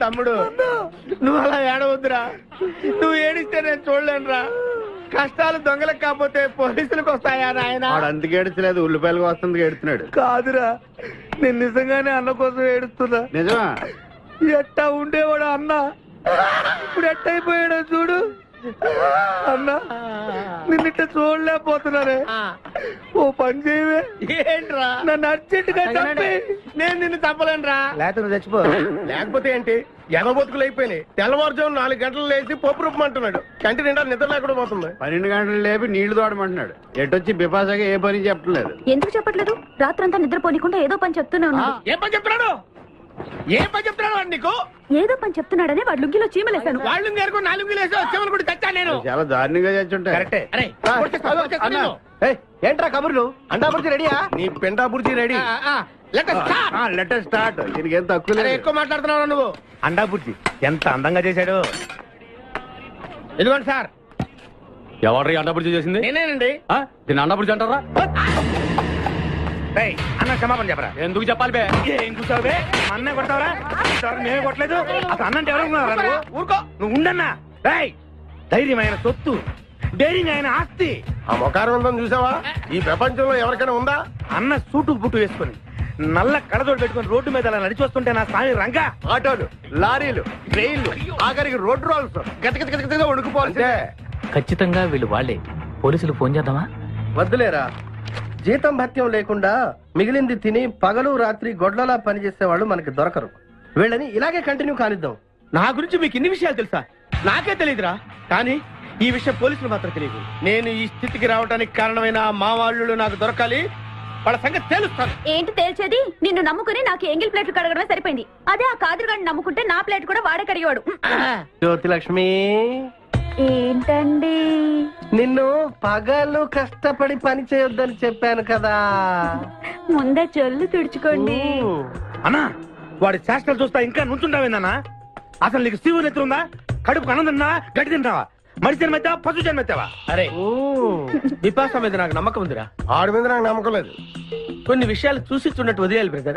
తమ్ముడు, నువ్వు అలా ఏడవద్దురా. నువ్వు ఏడిస్తే నేను చూడలేనురా. కష్టాలు దొంగలకు కాకపోతే పోలీసులకు వస్తాయా నాయన? అందుకే ఏడుచలేదు, ఉల్లిపాయలకు వస్తుంది ఏడుతున్నాడు. కాదురా, నేను నిజంగానే అన్న కోసం ఏడుస్తున్నా. నిజమా? ఎట్టా ఉండేవాడు అన్న, ఇప్పుడు ఎట్టయిపోయాడో చూడు. అన్నా, నిన్నిట్ట చూడలేకపోతున్నారే. ఓ పని చేయవే. ఏంట్రా? నన్ను అర్జెంట్ గా చంపి. నేను నిన్ను చంపలేనురా. లేకపోతే నువ్వు చచ్చిపో. లేకపోతే ఏంటి, ఎగబొతుకులు అయిపోయినాయి. తెల్లవారుజాము 4 గంటలు లేచి పప్పు రూపమంటున్నాడు. కంటి నిండా నిద్ర లేకుండా పోతుంది. 12 గంటలు లేపి నీళ్లు తోడమంటున్నాడు. ఎటొచ్చి బిపాసగా ఏ పని చెప్పట్లేదు. ఎందుకు చెప్పట్లేదు? రాత్రంతా నిద్రపోనికుండా ఏదో పని చెప్తూనే ఉన్నాడు. ఏం పని చెప్తున్నాడు? ఏం పని చెప్తున్నాడు వాడు నీకు? ఏదో పని చెప్తున్నాడని వాడు లుంగిలో చీమలేశాను. వాళ్ళు నేర్చుకుని 4 లుంగిలేసి చీమలు కూడా చచ్చా నేను. చాలా దారుణంగా చచ్చుంటాయి. కరెక్టే. ఏంట్రా కబుర్లు? అండా బుర్జీ రెడీయా? నీ పెండా బుర్జీ రెడీ. Letter start. దీనికి ఏం తక్కువ లేదు. ఎక్కువ మాట్లాడుతున్నావు నువ్వు. అండా బుర్జీ ఎంత అందంగా చేశాడు. ఇదిగోండి సార్. ఎవరి అండాపుడి చేసింది? నేనేనండి. దీన్ని అండాపుడి అంటారా? అన్న క్షమాపణ చెప్పరా. ఎందుకు చెప్పాలి బే? ఏం కూర్చోవు బే? అన్నే కొడతావరా? మేమే కొట్టలేదు. అసలు అన్నంటే ఎవరు? ఊరుకో, నువ్వు ఉండన్నా. ధైర్యమైన సొత్తు, డైరింగ్ అయిన ఆస్తి. ఆ మొకారం చూసావా? ఈ ప్రపంచంలో ఎవరికైనా ఉందా? అన్న సూటు బుట్టు వేసుకుని నల్ల కడదోడు పెట్టుకుని రోడ్డు మీద అలా నడిచి వస్తుంటే నా సాయి రంగా. ఆటోలు, లారీలు, ట్రైన్లు, ఆఖరికి రోడ్డు రోల్స్ గతగతగతగా వణుకుపోవాలి. ఖచ్చితంగా వీళ్ళు వాళ్ళే. పోలీసులు ఫోన్ చేద్దామా? వద్దులేరా, జీతం భత్యం లేకుండా మిగిలింది తిని పగలు రాత్రి గొడ్లలా పనిచేసే మనకి దొరకరు. వీళ్ళని ఇలాగే కంటిన్యూ కానిద్దాం. నా గురించి మీకు ఇన్ని విషయాలు తెలుసా? నాకే తెలియదురా. కానీ ఈ విషయం పోలీసులు మాత్రం తెలియదు. నేను ఈ స్థితికి రావడానికి కారణమైన మా వాళ్ళు నాకు దొరకాలి. వాళ్ళ సంగతి తెలుస్తాను. ఏంటి తేల్చేది? నిన్ను నమ్ముకుని నాకు ఎంగిల్ ప్లేట్లు కడగడమే సరిపోయింది. అదే ఆ కాదురుగాడిని నమ్ముకుంటే నా ప్లేట్ కూడా వాడే కడిగేవాడు. జ్యోతి లక్ష్మి, ఏంటండి? నిన్ను పగలు కష్టపడి పని చేయొద్దని చెప్పాను కదా. ముందే చెల్లు తుడుచుకోండి. అన్నా, వాడి చేష్టలు చూస్తా ఇంకా నుంచుంటావేందన్నా? అసలు నీకు శివు నెత్తుందా? కడుపు అన్నం తిన్నా, గడ్డి తింటావా? మనిషి జన్మెత్తావా, పశు జన్మెత్తావా? అరే, విపాస మీద నాకు నమ్మకం ఉందిరా. ఆడి మీద నాకు నమ్మకం లేదు. కొన్ని విషయాలు చూసి చూడట్టు వదిలేయాలి బ్రదర్.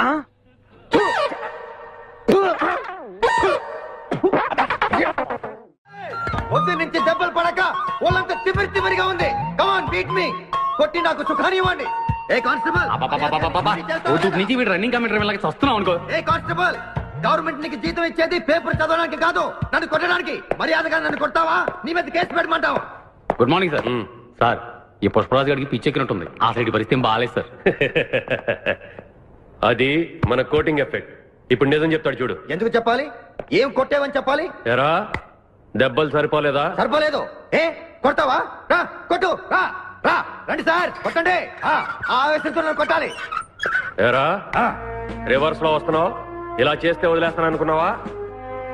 పొద్దు నుంచి దెబ్బలు పడక వాళ్ళంతా తిమిరిగా ఉంది. కమాన్ బీట్ మీ, కొట్టి నాకు సుఖాన్ని ఇవ్వండి. ఏ కానిస్టేబుల్, నుంచి వీడు రన్నింగ్ కమిటీ వెళ్ళక వస్తున్నావు అనుకో. ఏ కానిస్టేబుల్, గవర్నమెంట్ నీకు జీతం ఇచ్చేది పేపర్ చదవడానికి కాదు, నన్ను కొట్టడానికి. మర్యాదగా నన్ను కొడతావా, నీ మీద కేసు పెట్టమంటావా? Good morning sir. సార్, ఈ పుష్పరాజు గారికి పిచ్చెక్కినట్టుంది. ఆ సైడ్ పరిస్థితి బాగాలేదు సార్. అది మన కోటింగ్ ఎఫెక్ట్. ఇప్పుడు నిజం చెప్తాడు చూడు. ఎందుకు చెప్పాలి? ఏం కొట్టేవని చెప్పాలి? ఎరా దెబ్బలు సరిపోలేదా? సరిపోలేదు. ఏ కొడతావా? రా కొట్టు. రా రా రండి సార్, కొట్టండి. ఆవేశంతో నన్ను కొట్టాలి. ఎరా రివర్స్ లో వస్తున్నావు? ఇలా చేస్తే వదిలేస్తాను అనుకున్నావా?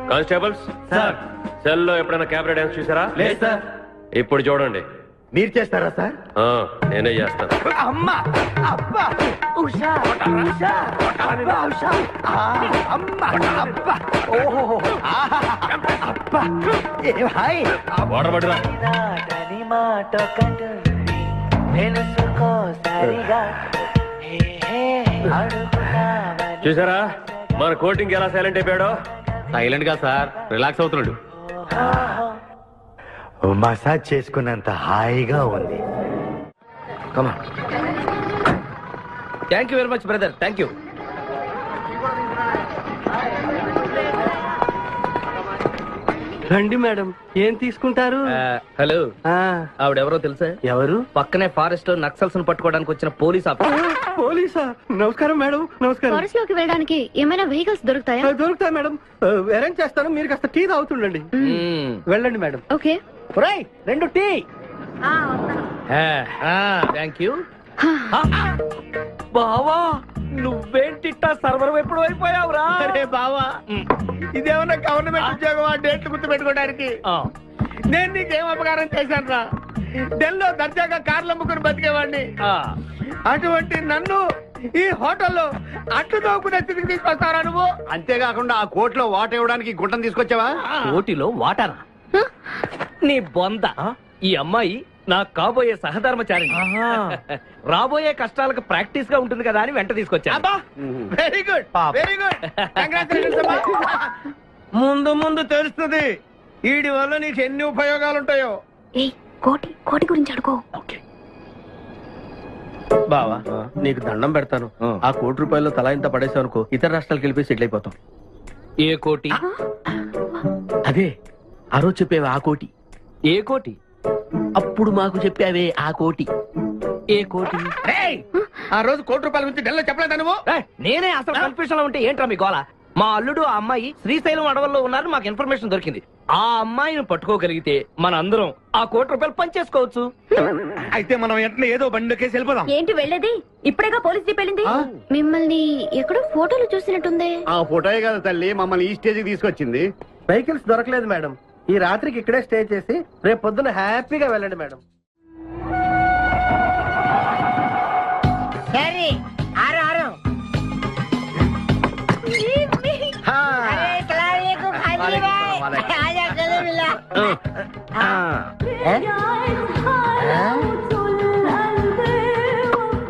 కానిస్టేబుల్స్ సార్, సెల్ లో ఎప్పుడైనా క్యాబరే డాన్స్ చూసారా? లేదు సార్. ఇప్పుడు చూడండి. మీరు చేస్తారా సార్? నేనే చేస్తాను. అమ్మా అబ్బా ఉషా ఉషా అబ్బా ఉషా అమ్మా అబ్బా ఓహో అబ్బా ఏ భాయ్ వాటర్ పట్టురా. చూసారా మన కోటింగ్ ఎలా సైలెంట్ అయిపోయాడో? సైలెంట్ గా సార్, రిలాక్స్ అవుతున్నాడు. మసాజ్ చేసుకున్నంత హాయిగా ఉంది. Thank you very much brother, thank you. రండి మేడం, ఏం తీసుకుంటారు? హలో, ఆవిడెవరో తెలుసా? ఎవరు? పక్కనే ఫారెస్ట్ లో నక్సల్స్ పట్టుకోవడానికి వచ్చిన పోలీస్ ఆఫీసర్. పోలీసా? నమస్కారం మేడం. నమస్కారం. ఫారెస్ట్ లోకి వెళ్ళడానికి ఏమైనా వెహికల్స్ దొరుకుతాయా? దొరుకుతాయి మేడం, అరేంజ్ చేస్తాను. మీరు కాస్త టీ తాగుతుండండి. వెళ్ళండి madam. Okay. 2 tea. Thank you. బావా నువ్వేంటిట్టా సర్వర్ ఎప్పుడు అయిపోయావురా? అరే బావా, ఇదేమన్నా గవర్నమెంట్ ఉద్యోగం? డేట్లు గుర్తు పెట్టుకోవడానికి నేను నీకేం అపకారం చేశాను రా? ఢిల్లీలో దర్జాగా కార్లు అమ్ముకుని బతికేవాడిని. అటువంటి నన్ను ఈ హోటల్లో అట్లు తోకునే స్థితికి తీసుకొస్తారా నువ్వు? అంతేకాకుండా ఆ కోట్లో వాటర్ ఇవ్వడానికి గుంటను తీసుకొచ్చావా? కోటిలో వాటారా? నీ బొంద. ఈ అమ్మాయి నా కాబోయే సహధర్మచారి. రాబోయే కష్టాలకు ప్రాక్టీస్ గా ఉంటుంది కదా అని వెంట తీసుకొచ్చా. Very good, very good. ముందు ముందు తెలుస్తుంది వీడి వల్ల నీకు ఎన్ని ఉపయోగాలు ఉంటాయో. కోటి గురించి అడుకో. బావా నీకు దండం పెడతాను. ఆ ₹1 తలా ఇంత పడేసావు అనుకో, ఇతర రాష్ట్రాలకు వెళ్ళిపోయి సెటిల్ అయిపోతాం. ఏ కోటి? అదే ఆ రోజు చెప్పేవే ఆ కోటి. ఏ కోటి? అప్పుడు మాకు చెప్పావే ఆ కోటి. ఏ కోటి? ఆ రోజు ₹1 గురించి ఢిల్లీలో చెప్పలేదా నువ్వు? నేనే అసలు కన్ఫ్యూషన్ లో ఉంటే ఏంట్రా మీ గోల? మా అల్లుడు ఆ అమ్మాయి శ్రీశైలం అడవుల్లో ఉన్నారు, మాకు ఇన్ఫర్మేషన్ దొరికింది. ఆ అమ్మాయిని పట్టుకోగలిగితే మన అందరం ఆ ₹1 పనిచేసుకోవచ్చు. అయితే మనం వెంటనే ఏదో బండికేసి వెళ్ళిపోదాం. ఏంటి వెళ్ళేది? ఇప్పుడేగా పోలీస్ జీప్ వెళ్ళింది. మిమ్మల్ని ఎక్కడో ఫోటోలు చూసినట్టుంది. ఆ ఫోటోయే కదా తల్లి మమ్మల్ని ఈ స్టేజ్కి తీసుకొచ్చింది. వెహికల్స్ దొరకలేదు మేడం. ఈ రాత్రికి ఇక్కడే స్టే చేసి రేపు పొద్దున హ్యాపీగా వెళ్ళండి మేడం. సరే ఆరు ఆరు.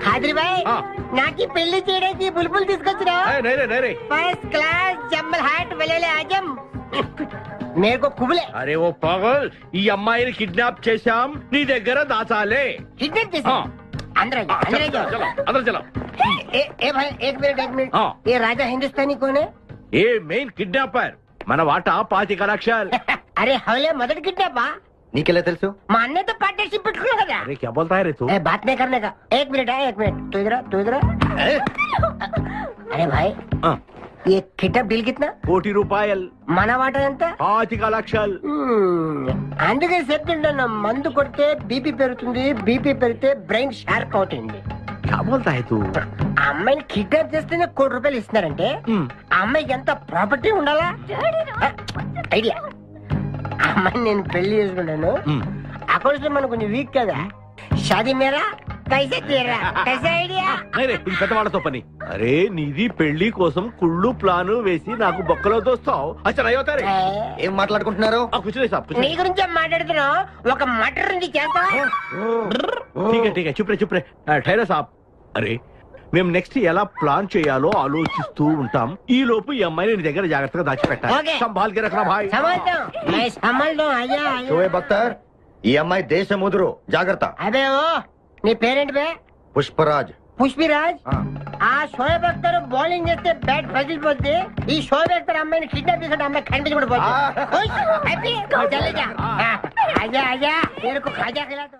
ఖాద్రిబాయ్, నాకు పెళ్లి చేయడానికి బుల్బుల్ తీసుకొచ్చినా? ఫస్ట్ క్లాస్ జంబల్ హాట్ వెళ్ళలే ఆజం మేరకు కుబులే. అరే ఓ పాగల్, ఈ అమ్మాయిని కిడ్నాప్ చేశాం, నీ దగ్గర దాచాలే. కిడ్నాప్ చేశాం? अंदर चलो। ए भाई एक मिनट ये राजा हिंदुस्तानी कौन है? ये मेन किडनैपर మన వాటా 25 లక్షలు. अरे हवले मदद किडनैप నీకెలా తెలుసు? మా అన్నతో పార్ట్నర్షిప్ పెట్టుకున్నావు కదా. अरे क्या बोलता है रे तू? बात नहीं करने का. एक मिनट तू इधर अरे भाई ये కిడ్నాప్ డీల్ कितना? ₹1 మన వాటా ఎంత? 25 లక్షలు. అందుకే చెప్తుంటాను, మందు కొడితే బీపీ పెరుగుతుంది, బీపీ పెరిగితే బ్రెయిన్ షార్ప్ అవుతుంది. क्या बोलता है तू? అమ్మాయిని కిడ్నాప్ చేస్తేనే ₹1 ఇస్తున్నారంటే ఆ అమ్మాయికి ఎంత ప్రాపర్టీ ఉండాలా? ఐడియా. అమ్మాయిని నేను పెళ్లి చేసుకున్నాను, అకౌంట్స్ మనం కొంచెం వీక్ కదా. షాదీ మేరా కైసే తీరా కైసే ఐడియా? ఇది పెద్దవాళ్ళతో పని. అరే నీది పెళ్లి కోసం కుళ్ళు ప్లాను వేసి నాకు బొక్కలో దోస్తావు. అచ్చా ఏం మాట్లాడుకుంటున్నారు? నీ గురించే మాట్లాడుతున్నావు. ఒక మటర్ నుంచి చేస్తావా? ठीक है चुप रे ठहरा साहब. అరే మేము నెక్స్ట్ ఎలా ప్లాన్ చేయాలో ఆలోచిస్తూ ఉంటాం. ఈ లోపు ఈ అమ్మాయిని నీ దగ్గర జాగ్రత్తగా దాచిపెట్టాలి. సంభాల్ కే రఖనా భాయ్. షోయబ్ అఖ్తర్, ఈ అమ్మాయి దేశ ముదురు, జాగ్రత్త. అదే ఓ నీ పేరెంట్ బే? పుష్పరాజ్. పుష్పిరాజ్? ఆ షోయబ్ అఖ్తర్ బౌలింగ్ చేస్తే బ్యాట్ పగిలిపోద్ది. ఈ షోయబ్ అఖ్తర్ అమ్మాయిని కిడ్నాప్ చేసే అమ్మాయి కనిపించి కూడా పోతుంది. ఆజా तेरे खाजा खिला दो.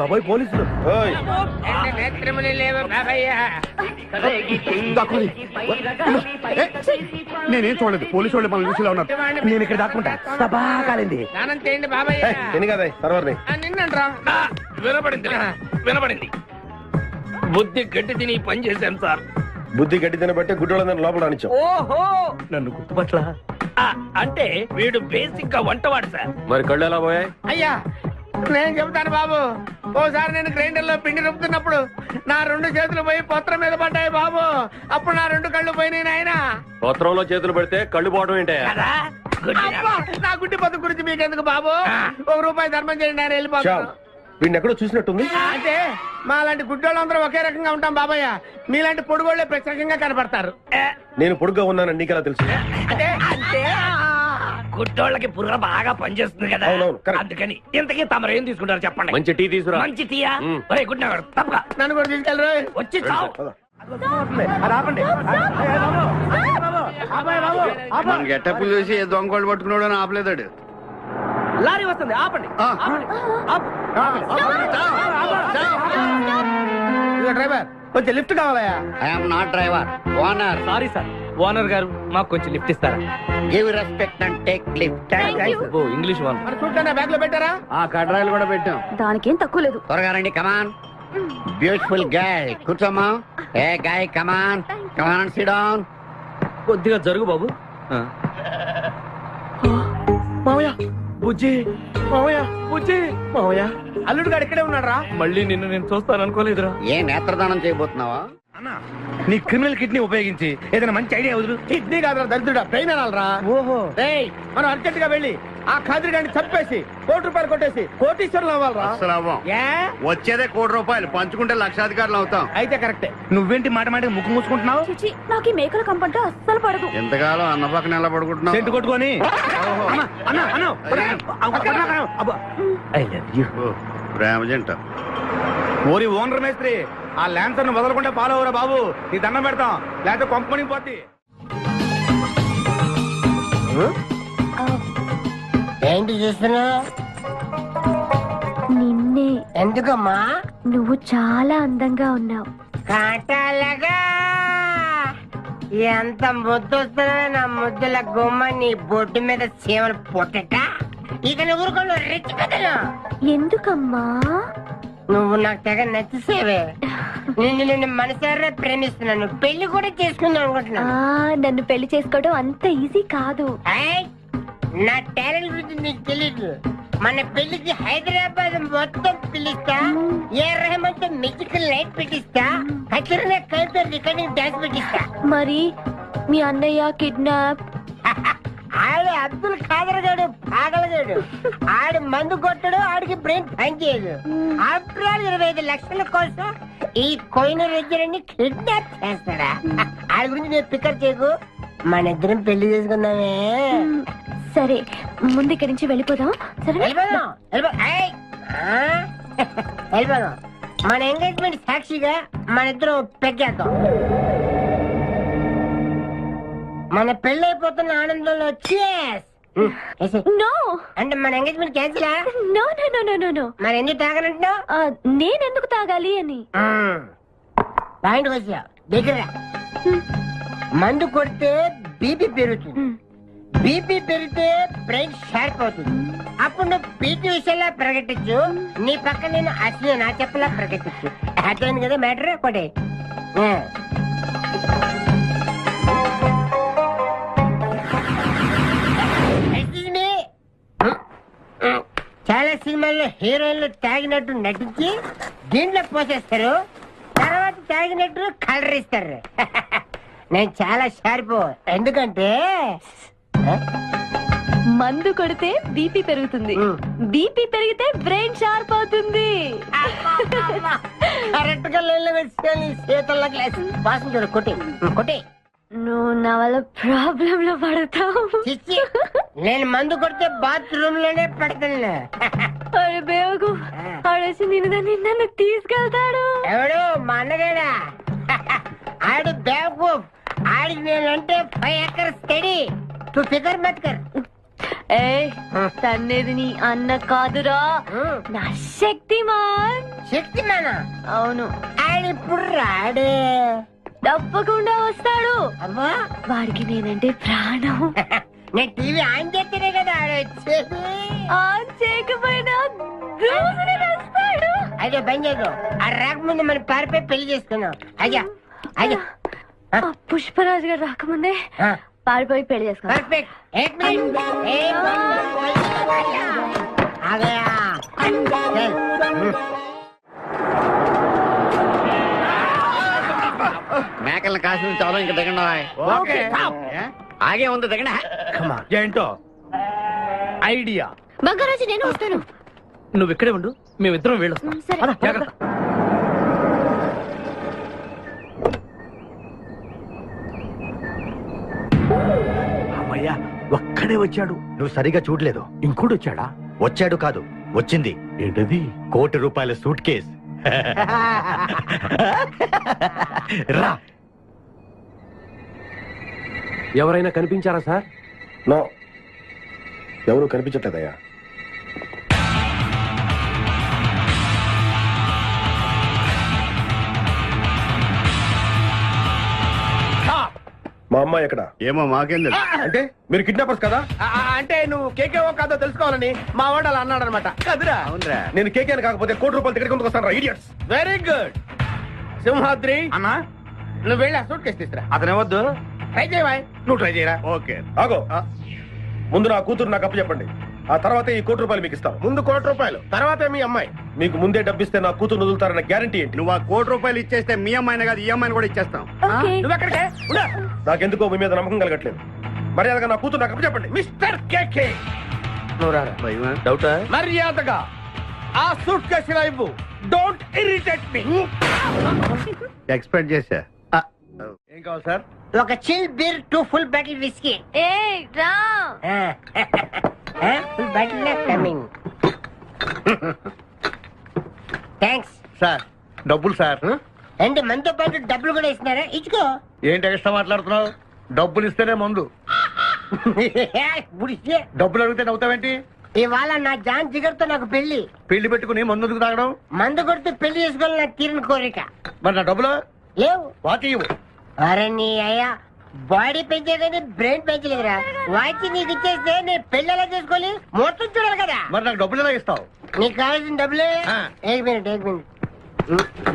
బాబోయ్ పోలీసులు. నేనేం చూడలేదు పోలీసు వాళ్ళు మన చూసిలా ఉన్నారు. నేను ఇక్కడ దాక్కుంటా. సభా కాలింది. నేను కదా సర్వర్ని. వినపడింది. బుద్ధి గట్టి తిని పని చేశాను సార్. బుద్ధి గడ్డి తినబట్టే గుడ్డోళ్ళందరినీ లోపల అనిచ్చాం. ఓహో, నన్ను గుర్తుపట్ల. అంటే వీడు బేసిక్ గా వంటవాడు సార్. మరి కళ్ళు ఎలా పోయాయి? అయ్యా నేను చెబుతాను బాబు. ఓసారి నేను గ్రైండర్ లో పిండి రుబ్బుతున్నప్పుడు నా 2 చేతులు పోయి పత్రం మీద పడ్డాయి బాబు. అప్పుడు నా 2 కళ్ళు పోయినాయి నాయన. పత్రంలో చేతులు పెడితే కళ్ళు పోవడం ఏంటే? నా గుడ్డి బతుకు గురించి మీకెందుకు బాబు? ₹1 ధర్మం చేయండి, నేను వెళ్ళిపోతాను. వీడిని ఎక్కడో చూసినట్టుంది. అంటే మా లాంటి గుడ్డోళ్ళందరూ ఒకే రకంగా ఉంటాం బాబాయ్. మీలాంటి పొడుగోళ్లే ప్రత్యేకంగా కనపడతారు. నేను పొడుగ్గా ఉన్నానని నీకెలా తెలుసు? అంటే గుడ్డోళ్ళకి బుర్ర బాగా పనిచేస్తుంది కదా, అందుకని. ఇంతకీ తమరు ఏం తీసుకుంటారు చెప్పండి. మంచి టీ తీసుకురా. మంచి టీయా? ఒరే గుడ్ తప్పగా నన్ను కూడా తీసుకెళ్ళరు. వచ్చి చావు. మన గెట్టప్పులు చూసి ఏ దొంగోళ్ళు పట్టుకున్నాడు అని ఆపలేదాడు. లారీ వస్తుంది, ఆపండి. డ్రైవర్ కొంచెం లిఫ్ట్ కావాలయా? I'm not driver, owner. Sorry sir, owner గారు మాకు కొంచెం లిఫ్ట్ ఇస్తారా? Give respect and take lift. Oh English one. మరి చూడండి, బ్యాగ్ లో పెట్టారా? కడ్రాయిలు కూడా పెట్టాం. దానికేం తక్కువ లేదు. త్వరగా రండి, కమాన్. బ్యూటిఫుల్ గాయ్, కూర్చోమ్మా. ఏ గాయ్, కమాన్ కమాన్, సిట్ డౌన్. కొద్దిగా జరుగు బాబు. మావయ్య బుజ్జి, మావయ్య బుజ్జి, మావయ్య అల్లుడు గారు ఇక్కడే ఉన్నాడు రా. మళ్ళీ నిన్ను నేను చూస్తాను అనుకోలేదురా. ఏ నేత్రదానం చేయబోతున్నావా? నీ క్రిమినల్ కిడ్నీ ఉపయోగించి ఏదైనా మంచి ఐడియా వదులు. కిడ్నీ కాదురా దరిద్రుడా, బ్రెయిన్ అనాలరా. ఓహో, మనం అర్జెంట్ గా వెళ్ళి ఆ ఖాద్రి గారిని చంపేసి ₹1 కొట్టేసి కోటీశ్వరులు అవ్వాలరా. అసలు అవ్వం. వచ్చేదే ₹1 పంచుకుంటే లక్షాధికారులు అవుతాం. అయితే కరెక్టే. నువ్వేంటి మాట మాట ముక్కు మూసుకుంటున్నావు? నాకు ఈ మేకల కంపంటే అస్సలు పడదు. ఎంతకాలం అన్న పక్కన ఎలా పడుకుంటున్నావు? సెంటు కొట్టుకొని. ప్రేమ జంట. ఓరి ఓనర్ మేస్త్రి, ఆ ల్యాన్సర్ ను వదలకుండా ఫాలో అవరా బాబు. నీ దండం పెడతాం, లేకపోతే కొంపని పోద్ది. ఏంటి చూస్తున్నా? నిన్నే. ఎందుకమ్మా? నువ్వు చాలా అందంగా ఉన్నావు. కాటాలగా ఎంత ముద్దు వస్తున్నా నా ముద్దుల గుమ్మ నీ బొడ్డు మీద చీమలు పొట్టట. ఇక నువ్వు రెచ్చి పెద్దలు. ఎందుకమ్మా? నువ్వు నాకు తెగ నచ్చేసేవే. నిన్ను మనసారా ప్రేమిస్తున్నాను, పెళ్లి కూడా చేసుకుందాం అనుకుంటున్నాను. నన్ను పెళ్లి చేసుకోవడం అంత ఈజీ కాదు. నా టాలెంట్ గురించి నీకు తెలీదు. మన పెళ్లికి హైదరాబాద్ మొత్తం పిలుస్తా, ఏ రెహమాన్ తో మ్యూజికల్ నైట్ పెట్టిస్తా, ఖచ్చితంగా కలిపి రికార్డింగ్ డాన్స్ పెట్టిస్తా. మరి మీ అన్నయ్య కిడ్నాప్? ఆడు అబ్దుల్ ఖాదర్ గాడు పాగలగాడు. ఆడు మందు కొట్టడు, ఆడికి బ్రెయిన్ పని చేయదు. ఆఫ్టర్ ఆల్ 25 లక్షల కోసం ఈ కోయిన రెజ్జరని కిడ్నాప్ చేస్తాడా? ఆడి గురించి నేను పికర్ చేయకు, మన ఇద్దరం పెళ్లి చేసుకుందామే. సరే, ముందు ఇక్కడి నుంచి వెళ్ళిపోదాం. సరే వెళ్ళిపోదాం. మన ఎంగేజ్మెంట్ సాక్షిగా మన ఇద్దరం పెగ్గేద్దాం. మన పెళ్లి అయిపోతున్న ఆనందంలో అంటే మన ఎంగేజ్మెంట్ క్యాన్సిల్. మరి ఎందుకు తాగనంటున్నావు? నేనెందుకు తాగాలి అని. పాయింట్ వచ్చా దగ్గర. మందు కొడితే బీపీ పెరుగుతుంది, బీపీ పెరిగితే బ్రెయిన్ షార్ప్ అవుతుంది. అప్పుడు నువ్వు పీటీ విషయంలో ప్రకటించు, నీ పక్క నేను అసలు నా చెప్పలా ప్రకటించు. అర్థమైంది కదా మ్యాటర్? ఒకటి చాలా సినిమాల్లో హీరోయిన్లు తాగినట్టు నటించి దీంట్లో పోసేస్తారు, తర్వాత తాగినట్టు కలర్ ఇస్తారు. నేను చాలా షార్ప్. ఎందుకంటే మందు కొడితే బీపీ పెరుగుతుంది, బీపీ పెరిగితే బ్రెయిన్ షార్ప్ అవుతుంది. కరెక్ట్ గా లైన్లో పెట్టుకొని చేతుల్లో గ్లాస్ వాసన చూడు. కొట్టి కొట్టి. నువ్వు నా వల్ల ప్రాబ్లం లో పడతావు. నేను మందు కొడితే బాత్రూమ్ లోనే పడతాను. బేవకు ఆడేసి నిన్ను తీసుకెళ్తాడు. ఎవడు? మా అన్నగాడా? ఆడు బేవకు. ఆడికి నేనంటే 5 acres స్టడీ. తు ఫికర్ మత్ కర్. ఏ తన్నేది నీ అన్న కాదురా నా శక్తిమాన్. శక్తిమాన్? అవును. ఆడిప్పుడు రాడే. తప్పకుండా వస్తాడు. అమ్మా వాడికి నేనంటే ప్రాణం. నేను టీవీ ఆన్ చేస్తేనే కదా ఆడొచ్చేది. ఆన్ చేయకపోయినా దూసుని వస్తాడు. అదే పని చేద్దాం, ఆ రాకముందు మనం పారిపోయి పెళ్లి చేసుకున్నాం. అయ్యా అయ్యా పుష్పరాజు గారు రాకముందే పారిపోయి పెళ్లి చేసుకో. పర్ఫెక్ట్. ఏక్ మినిట్. మేకల్ని కాసిన చాలా ఇంకా దిగండి. ఆగే ఉంది దిగండి. ఏంటో ఐడియా. బంగారాజు నేను వస్తాను. నువ్వు ఇక్కడే ఉండు, మేమిద్దరం వెళ్ళొస్తాం. సరే. అమ్మయ్యా, ఒక్కడే వచ్చాడు. నువ్వు సరిగా చూడలేదు. ఇంకోటి వచ్చాడా? వచ్చాడు కాదు, వచ్చింది. ఏంటది? ₹1,00,00,000 సూట్ కేస్. రా. ఎవరైనా కనిపించారా సార్? నో, ఎవరు కనిపించట్లేదయ్యా. మా అమ్మాయి ఎక్కడ? ఏమో మాకేం తెలుసు. అంటే మీరు కిడ్నాపర్స్ కదా? అంటే నువ్వు కేకేవో కాదో తెలుసుకోవాలని మా వాడు అలా అన్నాడు అనమాట. కదురా? అవునరా. నేను కేకే కాకపోతే ₹1,00,00,000 టికెట్ కొందుకు వస్తాను. ఇడియట్స్. Very good. సింహాద్రి అన్నా, నువ్వు వెళ్ళి ఆ సూట్ కేసు తీసుకురా. అతనేవద్దు. ట్రై చేయవా? నువ్వు ట్రై చేయరా. ఓకే. ఆగో, ముందు నా కూతురు నాకు అప్పు చెప్పండి. ఆ తర్వాత ఈ ₹1,00,00,000 మీకు ఇస్తాను. ముందు ₹1,00,00,000, తర్వాత మీ అమ్మాయి. మీకు ముందే డబ్బిస్తే నా కూతురు వదులుతారన్న గ్యారంటీ ఏంటి? నువ్వు ఆ ₹1,00,00,000 ఇచ్చేస్తే మీ అమ్మాయిని కాదు ఈ అమ్మాయిని కూడా ఇచ్చేస్తాం. నువ్వు ఎక్కడికే? నాకెందుకో మీ మీద నమ్మకం కలగట్లేదు. మర్యాదగా నా కూతురు నాకు అప్పు చెప్పండి. మిస్టర్ కేకే, నువ్వు రారా. డౌటా? మర్యాదగా ఆ సూట్ కేసు ఇలా ఇవ్వు. Don't irritate me. ఎక్స్పెక్ట్ చేశా. ఏం కావాలి సార్? ఒక chill beer, 2 full bottle whisky. ఏ రా. Full bottle coming. Thanks sir, డబ్బులు సార్. అంటే మనతో పాటు డబ్బులు కూడా ఇస్తున్నారా? ఇచ్చుకో. ఏంటి ఎక్స్ట్రా మాట్లాడుతున్నావు? డబ్బులు ఇస్తేనే మందు. బుడిసే. డబ్బులు అడిగితే నవ్వుతావేంటి? ఇవాళ నా జాన్ జిగర్తో నాకు పెళ్లి. పెళ్లి పెట్టుకుని మందు ఎందుకు తాగడం? మందు కొడితే పెళ్లి చేసుకోవాలి నా తీరిన కోరిక. మరి నా డబ్బులు లేవు. వాకి ఇవ్వు. అరే నీ అయ్యా, బాడీ పెంచే కానీ బ్రెయిన్ పెంచలేదురా. వాచి నీకు ఇచ్చేస్తే నేను పెళ్లి ఎలా చేసుకోవాలి? మొత్తం చూడాలి కదా. మరి నాకు డబ్బులు ఎలా ఇస్తావు? నీకు కావాల్సిన డబ్బులే. ఏక్ మినిట్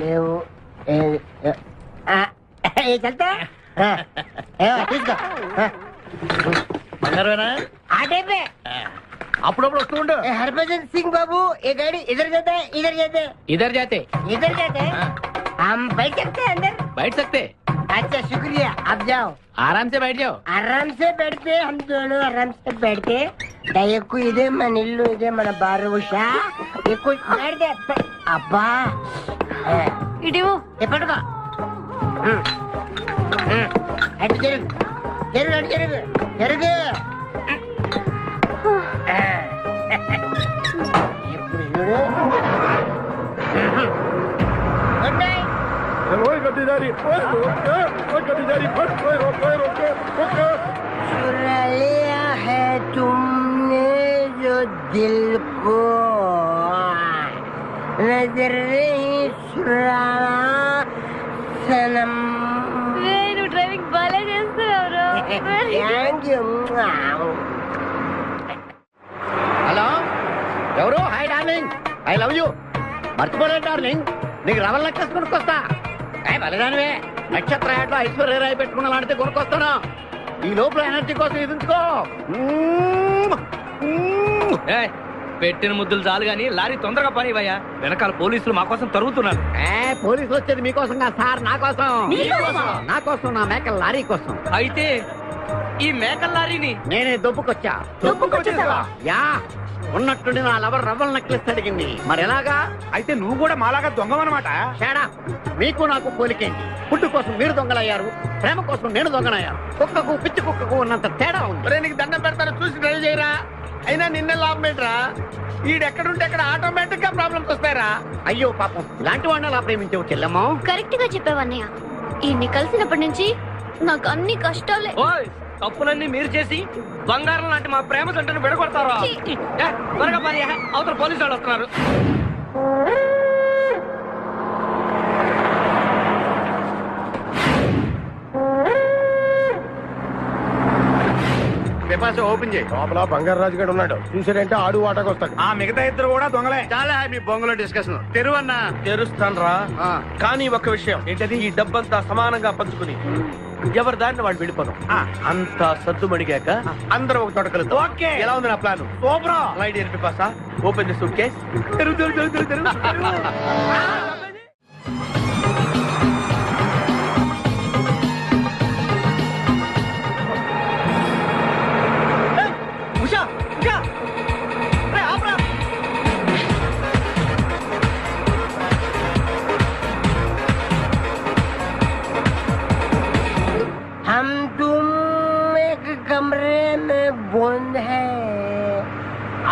లేవు. చల్తా తీసుకో. బంగారమేనా? ఆ టైపే. అప్పుడప్పుడు వస్తూ ఉండు. हरभजन सिंह बाबू, ये गाड़ी इधर जाता है, इधर जाते हैं, इधर जाते इधर जाते हैं। हम बैठ सकते हैं अंदर? बैठ सकते. अच्छा शुक्रिया, आप जाओ. आराम से बैठ जाओ. आराम से बैठते, हम दोनों आराम से बैठते. दयकु इधे मन इल्लू इधे मन बारुषा ये कुछ बैठ दे. अब्बा ఇడివో. ये पटका. अट जरूर जरूर अट जरूर जरूर. Good night. चुरा लिया है तुमने जो दिल को, नजर नहीं चुराना सनम. నువ్వు డ్రైవింగ్ బాగా చేస్తున్నావు. Thank you. హలో, ఎవరు? Hi darling, I love you. మర్చిపోలేదు డార్లింగ్, నీకు రవల్ నెక్లెస్ కొనుక్కొస్తా. బలిదానివే, నక్షత్ర యాడ్లో ఐశ్వర్యరాయ్ పెట్టుకున్న లాంటిది కొనుక్కొస్తాను. ఈ లోపల ఎనర్జీ కోసం ఎదుర్కో. పెట్టిన ముద్దులు చాలు గాని లారీ తొందరగా పనివయ్యా. వెనకాల పోలీసులు మా కోసం తరుగుతున్నారు. పోలీసులు వచ్చేది మీకోసం కాదు సార్, నా కోసం. నా కోసం, నా మేకల లారీ కోసం. అయితే ఈ మేకల లారీని నేనే దొప్పుకొచ్చా. యా, ఉన్నట్టుండి నా లవర్ రవ్వల్ నెక్లెస్ అడిగింది. మరి ఎలాగా? అయితే నువ్వు కూడా మాలాగా దొంగవన్నమాట. తేడా మీకు నాకు పోలికేంటి? ఫుడ్ కోసం మీరు దొంగలయ్యారు, ప్రేమ కోసం నేను దొంగనయ్యాను. కుక్కకు పిచ్చి కుక్కకు ఉన్నంత తేడా ఉంది. నీకు దండం పెడతాను, చూసి డ్రైవ్ చేయరా. అయినా నిన్న లాభం ఏంట్రా? ఈడెక్కడుంటే అక్కడ ఆటోమేటిక్ గా ప్రాబ్లమ్స్ వస్తాయరా. అయ్యో పాపం, ఇలాంటి వాడిని అలా ప్రేమించవు చెల్లెమ్మా. కరెక్ట్ గా చెప్పావన్నయ్య. ఈయన్ని కలిసినప్పటి నుంచి నాకు అన్ని కష్టాలే. తప్పులన్నీ మీరు చేసి బంగారం లాంటి మా ప్రేమ జంటను విడగొడతారా? త్వరగా పని, అవతల పోలీసు వాళ్ళు వస్తున్నారు. ఓపెన్ చేయి. లోపల బంగారు రాజు గారు ఉన్నాడు. చూసాడంటే ఆడు వాటకు వస్తాడు. ఆ మిగతా ఇద్దరు కూడా దొంగలే. చాలా మీ బొంగులో డిస్కషన్. తెరువన్నా తెరుస్తాను రా. కానీ ఒక్క విషయం ఏంటది, ఈ డబ్బంతా సమానంగా పంచుకుని ఎవరి దారిని వాడు వెళ్ళిపోదాం. అంతా సద్దుమణిగాక అందరూ ఒక తోట కలుద్దాం. ఓకే, ఎలా ఉంది నా ప్లాన్? సూపర్. లైట్ ఎరిపి పాసా. Open the suitcase. Usha, Usha, రే ఆపరా. हम तुम एक कमरे में बंद है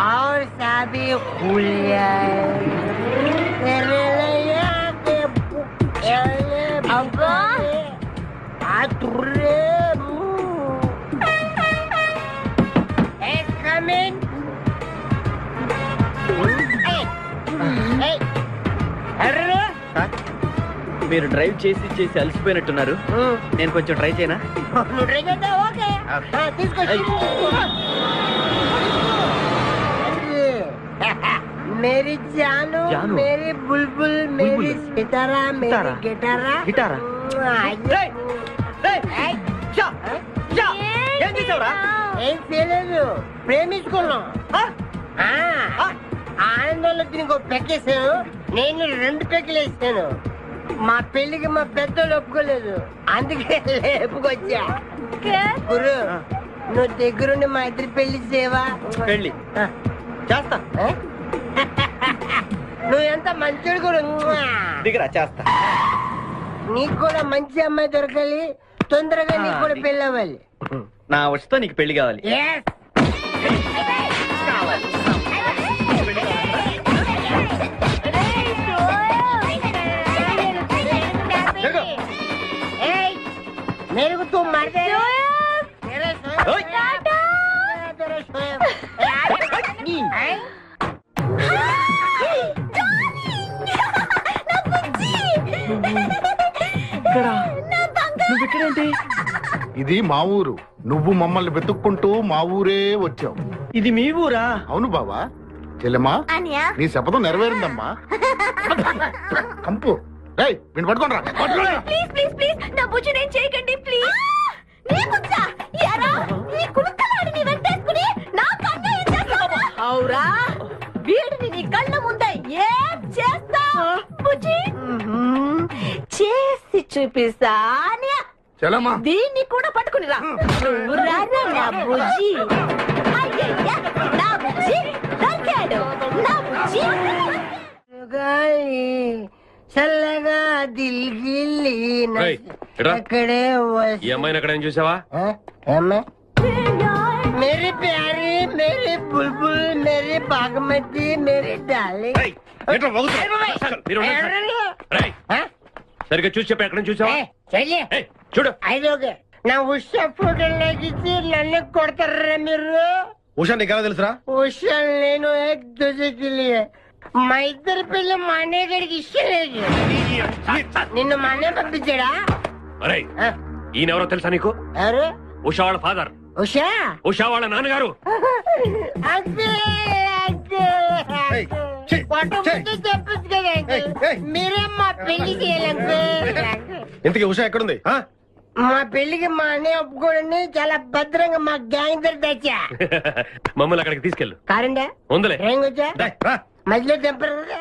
और सभी खुल जाए तेरे लिए के अब्बा आतुरे come in. మీరు డ్రైవ్ చేసి చేసి అలసిపోయినట్టున్నారు. నేను కొంచెం ట్రై చేయనా? నువ్వు ట్రై చేద్దాం. ఓకే, తీసుకో. मेरी जानू, मेरी बुलबुल, मेरी सितारा, मेरी गिटारा. ఏం చేయలేదు, ప్రేమించుకున్నాం. ఆనందంలో దీనికి ఒక పెక్కేసాను, నేను 2 పెక్కలు వేసాను. మా పెళ్లికి మా పెద్దలు ఒప్పుకోలేదు, అందుకే లేపుకొచ్చా. గురు, నువ్వు దగ్గరుండి మా ఇద్దరు పెళ్లి చేయవా? పెళ్లి చేస్తా. నువ్వు ఎంత మంచిడు గురు. దిగరా, చేస్తా. నీకు కూడా మంచి అమ్మాయి దొరకాలి, తొందరగా నీకు కూడా పెళ్లి అవ్వాలి. నా వచ్చుతో నీకు పెళ్లి కావాలి. मेरे को तुम मार दे. ఇది మా ఊరు. నువ్వు మమ్మల్ని వెతుక్కుంటూ మా ఊరే వచ్చావు. ఇది మీ ఊరా? అవును బావా. చెల్లెమ్మా, నీ శపథం నెరవేరిందమ్మా. కంపు వీడిని పట్టుకోండి. ప్లీజ్ ప్లీజ్ ప్లీజ్ నా బుజ్జి నేను చేయకండి ప్లీజ్. నీ బుజ్జా యారా ఈ కులుకలాడిని వెంటేసుకుని నా కన్నయ్య చేస్తావా? అవురా, వీడిని నీ కళ్ళ ముందే ఏం చేస్తా బుజ్జి? చేసి చూపిస్తానే. చెల్లమ్మా, దీన్ని కూడా పట్టుకుని రా. నువ్వు రారా నా బుజ్జి. అయ్యయ్య, నా బుజ్జి దొరికాడు. నా బుజ్జి చల్లగా దిల్గిల్లి అక్కడే ఈ అమ్మాయిని అక్కడ ఏం చూసావా? मेरी प्यारी, मेरी बुलबुल, मेरी बागमती, मेरी डार्लिंग. సరిగ్గా చూసి చెప్పి ఎక్కడ చూసావా? చూడు, ఐదోగే నా ఉషా ఫోటోలోకి నన్ను కొడతారా మీరు? ఉషా నీకు ఎలా తెలుసురా? ఉషా నేను ఏక్ దూజేకి లియే. మా ఇద్దరి పిల్ల మా అన్నయ్య గడికి ఇష్టం లేదు. నిన్ను మా అన్నయ్య పంపించాడా? ఈయనెవరో తెలుసా నీకు? ఎవరు? ఉషా వాళ్ళ ఫాదర్. ఉషా? ఉషా వాళ్ళ నాన్నగారు. చెప్పచ్చు కదా, మీరే మా పెళ్లి చేయాలంటే. ఇంతకీ ఉషా ఎక్కడుంది? మా పెళ్లికి మా అన్నయ్య ఒప్పుకోండి, చాలా భద్రంగా మా గ్యాంగ్ దగ్గర తెచ్చా. మమ్మల్ని అక్కడికి తీసుకెళ్ళు. కారండా ఉందలే మధ్యలో తెంపరు.